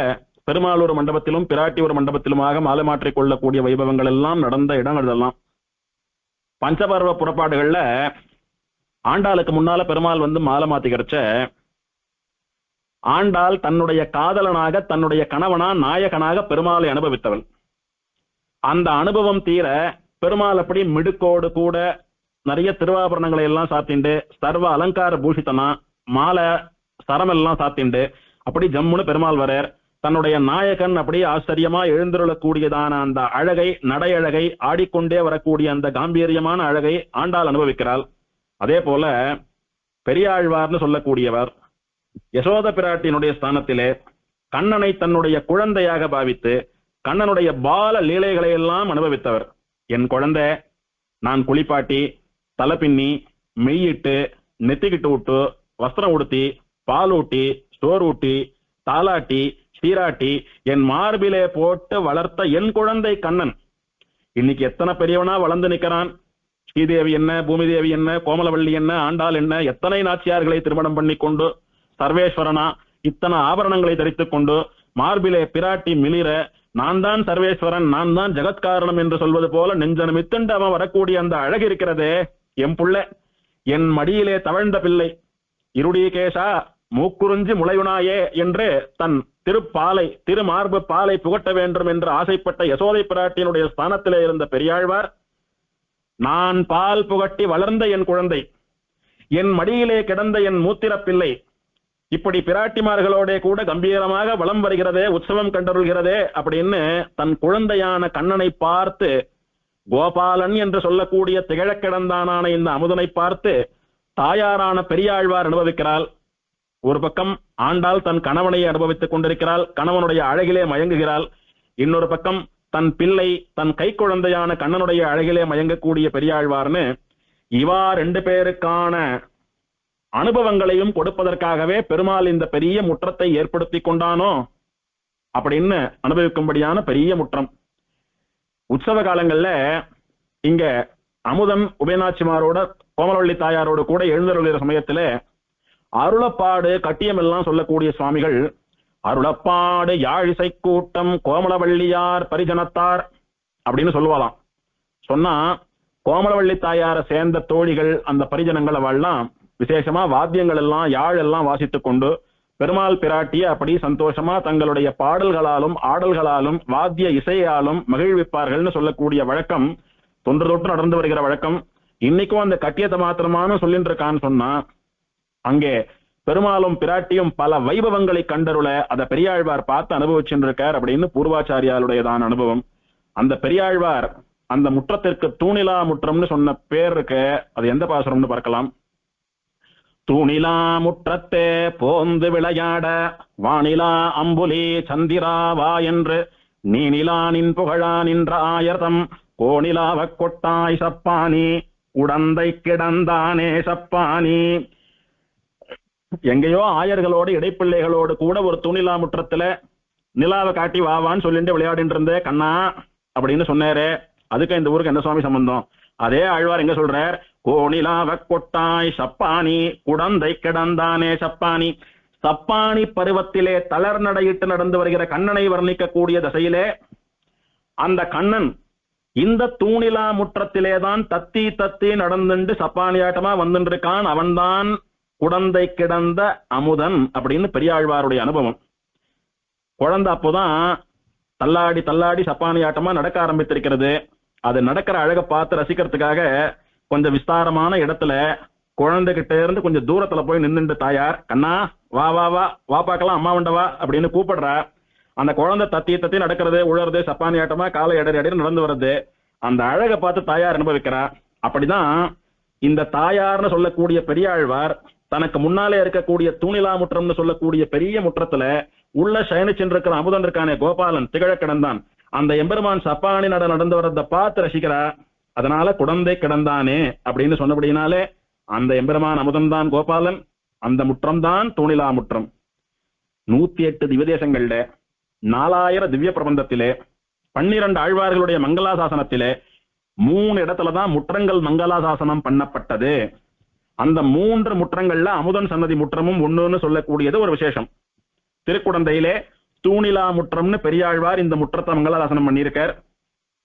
பெருமாள் ஒரு மண்டபத்திலும் பிராட்டி ஒரு மண்டபத்திலுமாக மாலை மாற்றிக் கொள்ளக்கூடிய வைபவங்கள் எல்லாம் நடந்த இடம். இதெல்லாம் பஞ்சபர்வ புறப்பாடுகள்ல ஆண்டாளுக்கு முன்னால பெருமாள் வந்து மாலை மாத்திக்கிறச்ச ஆண்டாள் தன்னுடைய காதலனாக தன்னுடைய கணவனா நாயகனாக பெருமாளை அனுபவித்தவள். அந்த அனுபவம் தீர பெருமாள் அப்படி மிடுக்கோடு கூட நிறைய திருவாபரணங்களை எல்லாம் சாத்திண்டு சர்வ அலங்கார பூஷித்தனா மாலை சரம் எல்லாம் சாத்திண்டு அப்படி ஜம்முன்னு பெருமாள் வரார். தன்னுடைய நாயகன் அப்படி ஆச்சரியமா எழுந்தருளக்கூடியதான அந்த அழகை, நடையழகை, ஆடிக்கொண்டே வரக்கூடிய அந்த காம்பீரியமான அழகை ஆண்டாள் அனுபவிக்கிறாள். அதே போல பெரியாழ்வார்னு சொல்லக்கூடியவர் யசோத பிராட்டியினுடைய ஸ்தானத்திலே கண்ணனை தன்னுடைய குழந்தையாக பாவித்து கண்ணனுடைய பால லீலைகளை எல்லாம் அனுபவித்தவர். என் குழந்தை, நான் குளிப்பாட்டி தலை பின்னி மெய்யிட்டு நெத்திக்கிட்டு விட்டு வஸ்திரம் உடுத்தி பால் ஊட்டி சோறு ஊட்டி தாலாட்டி சீராட்டி என் மார்பிலே போட்டு வளர்த்த என் குழந்தை கண்ணன் இன்னைக்கு எத்தனை பெரியவனா வளர்ந்து நிற்கிறான். ஸ்ரீதேவி என்ன, பூமி தேவி என்ன, கோமலவள்ளி என்ன, ஆண்டாள் என்ன, எத்தனை நாச்சியார்களை திருமணம் பண்ணி கொண்டு சர்வேஸ்வரனா இத்தனை ஆபரணங்களை தரித்துக் கொண்டு மார்பிலே பிராட்டி மிளிர நான் தான் சர்வேஸ்வரன், நான் தான் ஜெகத்காரணம் என்று சொல்வது போல நெஞ்சனமித்துண்டு அவன் வரக்கூடிய அந்த அழகு இருக்கிறதே, என் புள்ள, என் மடியிலே தவழ்ந்த பிள்ளை, இருடீகேசா மூக்குறிஞ்சி முளையுனாயே என்று தன் திருப்பாலை திருமார்பு பாலை புகட்ட வேண்டும் என்று ஆசைப்பட்ட யசோதை பிராட்டியினுடைய ஸ்தானத்திலே இருந்த பெரியாழ்வார், நான் பால் புகட்டி வளர்ந்த என் குழந்தை, என் மடியிலே கிடந்த என் மூத்திரப்பிள்ளை, இப்படி பிராட்டிமார்களோட கூட கம்பீரமாக வலம் வருகிறதே, உற்சவம் கண்டருள்கிறதே அப்படின்னு தன் குழந்தையான கண்ணனை பார்த்து, கோபாலன் என்று சொல்லக்கூடிய திகழக் கிடந்தானான இந்த அமுதனை பார்த்து தாயாரான பெரியாழ்வார் அனுபவிக்கிறாள். ஒரு பக்கம் ஆண்டாள் தன் கணவனை அனுபவித்துக் கொண்டிருக்கிறாள், கணவனுடைய அழகிலே மயங்குகிறாள். இன்னொரு பக்கம் தன் பிள்ளை, தன் கை குழந்தையான கண்ணனுடைய அழகிலே மயங்கக்கூடிய பெரியாழ்வார்னு இவா 2 பேருக்கான அனுபவங்களையும் கொடுப்பதற்காகவே பெருமாள் இந்த பெரிய முற்றத்தை ஏற்படுத்தி கொண்டானோ அப்படின்னு அனுபவிக்கும்படியான பெரிய முற்றம். உற்சவ காலங்கள்ல இங்க அமுதன் உபயநாச்சிமாரோட கோமலவள்ளி தாயாரோடு கூட எழுந்தருளிற சமயத்துல அருளப்பாடு கட்டியம் எல்லாம் சொல்லக்கூடிய சுவாமிகள், அருளப்பாடு யாழிசை கூட்டம் கோமலவள்ளியார் பரிஜனத்தார் அப்படின்னு சொல்லுவாளாம். சொன்னா கோமலவள்ளி தாயாரை சேர்ந்த தோழிகள் அந்த பரிஜனங்கள் அவள்லாம் விசேஷமா வாத்தியங்கள் எல்லாம் யாழ் எல்லாம் வாசித்துக் கொண்டு பெருமாள் பிராட்டிய அப்படி சந்தோஷமா தங்களுடைய பாடல்களாலும் ஆடல்களாலும் வாத்திய இசையாலும் மகிழ்விப்பார்கள்னு சொல்லக்கூடிய வழக்கம் தொன்று தொட்டு நடந்து வருகிற வழக்கம். இன்னைக்கும் அந்த கட்டியத்தை மாத்திரமான சொல்லிட்டு இருக்கான்னு சொன்னா, அங்கே பெருமாளும் பிராட்டியும் பல வைபவங்களை கண்டருள அதை பெரியாழ்வார் பார்த்து அனுபவிச்சுருக்கார் அப்படின்னு பூர்வாச்சாரியாளுடையதான அனுபவம். அந்த பெரியாழ்வார் அந்த முற்றத்திற்கு தூணிலா முற்றம்னு சொன்ன பேர் இருக்கு, அது எந்த பாசுரம்னு பார்க்கலாம். தூணிலா முற்றத்தே போந்து விளையாட வானிலா அம்புலி சந்திரா வா என்று நீனிலா நின் புகழா நின்ற ஆயர்தம் கோணிலாவ கொட்டாய் சப்பானி உடந்தை கிடந்தானே சப்பானி. எங்கேயோ ஆயர்களோடு இடைப்பிள்ளைகளோடு கூட ஒரு துணிலா முற்றத்துல நிலாவை காட்டி வாவான்னு சொல்லிட்டு விளையாடிட்டு இருந்தே கண்ணா அப்படின்னு சொன்னாரு. அதுக்கு இந்த ஊருக்கு என்ன சுவாமி சம்பந்தம்? அதே ஆழ்வார் எங்க சொல்றார், கோணிலாவ கொட்டாய் சப்பானி குடந்தை கிடந்தானே சப்பானி. சப்பானி பருவத்திலே தளர் நடையிட்டு நடந்து வருகிற கண்ணனை வர்ணிக்கக்கூடிய தசையிலே அந்த கண்ணன் இந்த தூணிலா முற்றத்திலே தான் தத்தி தத்தி நடந்துண்டு சப்பானியாட்டமா வந்துட்டு இருக்கான், அவன்தான் குடந்தை கிடந்த அமுதன் அப்படின்னு பெரியாழ்வாருடைய அனுபவம். குழந்தை அப்போதான் தள்ளாடி தள்ளாடி சப்பானியாட்டமா நடக்க ஆரம்பித்திருக்கிறது. அது நடக்கிற அழகை பார்த்து ரசிக்கிறதுக்காக கொஞ்சம் விஸ்தாரமான இடத்துல குழந்தைகிட்ட இருந்து கொஞ்சம் தூரத்துல போய் நின்றுட்டு தாயார், கண்ணா வா வா வா வா பார்க்கலாம் அம்மா உண்டவா அப்படின்னு கூப்பிடுறா. அந்த குழந்தை தத்தி தத்தி நடக்கிறது, உழறது, சப்பானியாட்டமா காலை இடறி நடந்து வர்றது, அந்த அழகை பார்த்து தாயார் அனுபவிக்கிறா. அப்படிதான் இந்த தாயார்னு சொல்லக்கூடிய பெரியாழ்வார் தனக்கு முன்னாலே இருக்கக்கூடிய தூணிலா முற்றம்னு சொல்லக்கூடிய பெரிய முற்றத்துல உள்ள சயனிச்சென்றிருக்கிற அமுதன் இருக்கானே கோபாலன் திகழ கிடந்தான், அந்த எம்பெருமான் சப்பானி நடந்து வர்றதை பார்த்து ரசிக்கிறா. அதனால குடந்தை கிடந்தானே அப்படின்னு சொன்னபடினாலே அந்த எம்பெருமான் அமுதன் தான் கோபாலன், அந்த முற்றம் தான் தூணிலா முற்றம். 108 திவ்யதேசங்கள்ல 4000 திவ்ய பிரபந்தத்திலே 12 ஆழ்வார்களுடைய மங்களாசாசனத்திலே 3 இடத்துலதான் முற்றங்கள் மங்களாசாசனம் பண்ணப்பட்டது. அந்த 3 முற்றங்கள்ல அமுதன் சன்னதி முற்றமும் ஒண்ணுன்னு சொல்லக்கூடியது ஒரு விசேஷம். திருக்குடந்தையிலே தூணிலா முற்றம்னு பெரியாழ்வார் இந்த முற்றத்தை மங்களாசாசனம் பண்ணியிருக்கார்.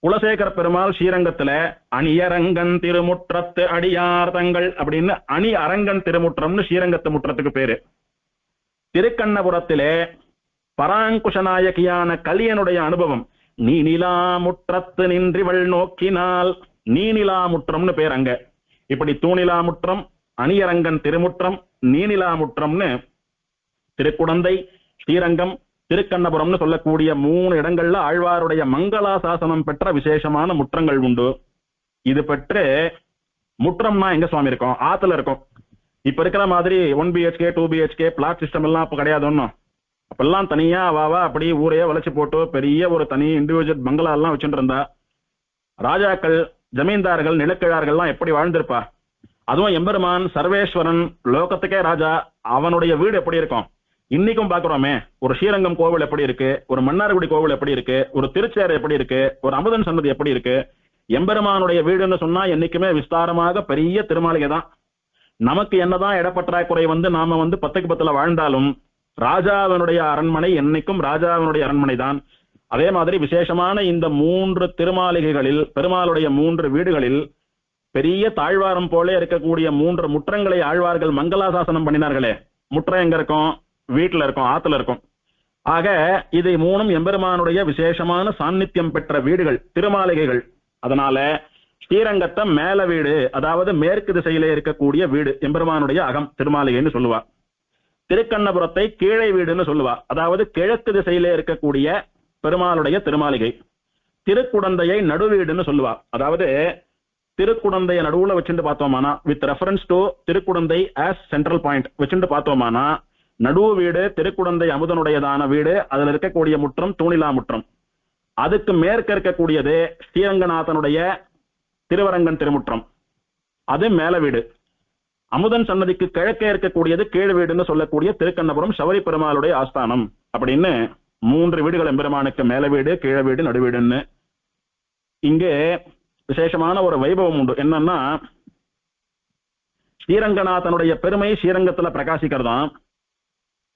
குலசேகர பெருமாள் ஸ்ரீரங்கத்துல அணியரங்கன் திருமுற்றத்து அடியார் தங்கள் அப்படின்னு அணி அரங்கன் திருமுற்றம்னு ஸ்ரீரங்கத்து முற்றத்துக்கு பேரு. திருக்கண்ணபுரத்திலே பராங்குஷநாயகியான கலியனுடைய அனுபவம், நீனிலா முற்றத்து நின்றிவள் நோக்கினால் நீனிலா முற்றம்னு பேர் அங்க. இப்படி தூணிலா முற்றம், அணியரங்கன் திருமுற்றம், நீனிலா முற்றம்னு திருக்குடந்தை, ஸ்ரீரங்கம், திருக்கண்ணபுரம்னு சொல்லக்கூடிய 3 இடங்கள்ல ஆழ்வாருடைய மங்களாசாசனம் பெற்ற விசேஷமான முற்றங்கள் உண்டு. இது பெற்று முற்றம்னா எங்க சுவாமி இருக்கும்? ஆத்துல இருக்கும். இப்ப இருக்கிற மாதிரி 1 BHK 2 BHK பிளாட் சிஸ்டம் எல்லாம் அப்ப கிடையாது ஒன்னும். அப்பெல்லாம் தனியா வாவா அப்படி ஊரையே வளைச்சு போட்டு பெரிய ஒரு தனி இண்டிவிஜுவல் பங்களா எல்லாம் வச்சுட்டு இருந்தா. ராஜாக்கள், ஜமீன்தார்கள், நிலக்கிழார்கள்லாம் எப்படி வாழ்ந்திருப்பா? அதுவும் எம்பெருமான் சர்வேஸ்வரன் லோகத்துக்கே ராஜா, அவனுடைய வீடு எப்படி இருக்கும்? இன்னைக்கும் பாக்குறோமே, ஒரு ஸ்ரீரங்கம் கோவில் எப்படி இருக்கு, ஒரு மன்னார்குடி கோவில் எப்படி இருக்கு, ஒரு திருச்சேர் எப்படி இருக்கு, ஒரு அமுதன் சன்னதி எப்படி இருக்கு. எம்பெருமானுடைய வீடுன்னு சொன்னா என்னைக்குமே விஸ்தாரமாக பெரிய திருமாளிகை தான். நமக்கு என்னதான் இடப்பற்றாக்குறை நாம 10க்கு 10 வாழ்ந்தாலும் ராஜாவினுடைய அரண்மனை என்னைக்கும் ராஜாவினுடைய அரண்மனை தான். அதே மாதிரி விசேஷமான இந்த 3 திருமாளிகைகளில் பெருமாளுடைய 3 வீடுகளில் பெரிய தாழ்வாரம் போல இருக்கக்கூடிய 3 முற்றங்களை ஆழ்வார்கள் மங்களாசாசனம் பண்ணினார்களே. முற்றம் எங்க இருக்கும்? வீட்டுல இருக்கும், ஆத்துல இருக்கும். ஆக இது 3ம் எம்பெருமானுடைய விசேஷமான சாநித்தியம் பெற்ற வீடுகள், திருமாளிகைகள். அதனால ஸ்ரீரங்கத்தை மேல வீடு, அதாவது மேற்கு திசையிலே இருக்கக்கூடிய வீடு எம்பெருமானுடைய அகம் திருமாளிகைன்னு சொல்லுவா. திருக்கண்ணபுரத்தை கீழே வீடுன்னு சொல்லுவா, அதாவது கிழக்கு திசையிலே இருக்கக்கூடிய பெருமாளுடைய திருமாளிகை. திருக்குடந்தையை நடுவீடுன்னு சொல்லுவா, அதாவது திருக்குடந்தைய நடுவுல வச்சுட்டு பார்த்தோமானா, with reference to Thirukudanthai as central point வச்சுட்டு பார்த்தோமானா, நடுவு வீடு திருக்குடந்தை அமுதனுடையதான வீடு, அதுல இருக்கக்கூடிய முற்றம் தூணிலா முற்றம். அதுக்கு மேற்க இருக்கக்கூடியது ஸ்ரீரங்கநாதனுடைய திருவரங்கன் திருமுற்றம், அது மேல வீடு. அமுதன் சன்னதிக்கு கிழக்கே இருக்கக்கூடியது கீழ் வீடுன்னு சொல்லக்கூடிய திருக்கண்ணபுரம் சபரி பெருமாளுடைய ஆஸ்தானம். அப்படின்னு 3 வீடுகள் எம்பெருமானுக்கு, மேல வீடு, கீழ வீடு, நடுவீடுன்னு. இங்கே விசேஷமான ஒரு வைபவம் உண்டு. என்னன்னா, ஸ்ரீரங்கநாதனுடைய பெருமை ஸ்ரீரங்கத்துல பிரகாசிக்கிறதாம்,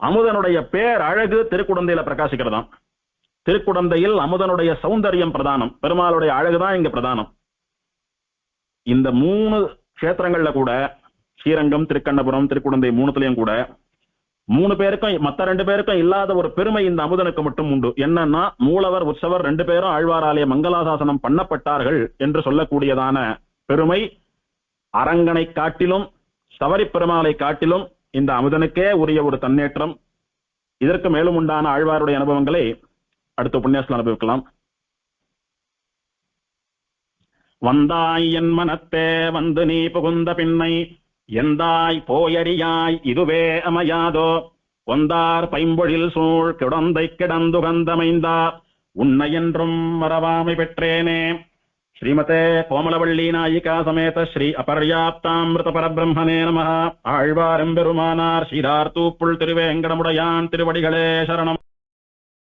அமுதனுடைய பேர் அழகு திருக்குடந்தையில பிரகாசிக்கிறதாம். திருக்குடந்தையில் அமுதனுடைய சௌந்தரியம் பிரதானம், பெருமாளுடைய அழகுதான் இங்க பிரதானம். இந்த 3 கஷேத்திரங்கள்ல கூட, ஸ்ரீரங்கம், திருக்கண்ணபுரம், திருக்குடந்தை 3த்துலயும் கூட 3 பேருக்கும் மத்த 2 பேருக்கும் இல்லாத ஒரு பெருமை இந்த அமுதனுக்கு மட்டும் உண்டு. என்னன்னா, மூலவர் உற்சவர் 2 பேரும் ஆழ்வாராலய மங்களாசாசனம் பண்ணப்பட்டார்கள் என்று சொல்லக்கூடியதான பெருமை அரங்கனை காட்டிலும் சபரி பெருமாளை காட்டிலும் இந்த அமுதனுக்கே உரிய ஒரு தன்னேற்றம். இதற்கு மேலும் உண்டான ஆழ்வாருடைய அனுபவங்களை அடுத்த உபன்யாசத்தில் அனுபவிக்கலாம். வந்தாய் என் மனத்தே வந்து நீ புகுந்த பின்னை, எந்தாய் போயறியாய் இதுவே அமையாதோ, ஒந்தார் பைம்பொழில் சூழ் கிடந்தை கிடந்துகந்தமைந்தா உன்னை என்றும் மறவாமை பெற்றேனே. ஸ்ரீமதே கோமலவள்ளி நாயிகா சமேத ஸ்ரீ அபர்யாப்தாமிருத பரபிரம்மனே நமः. ஆழ்வாரெம்பெருமானார் சீரார் தூப்புள் திருவேங்கடமுடையான் திருவடிகளே சரணம்.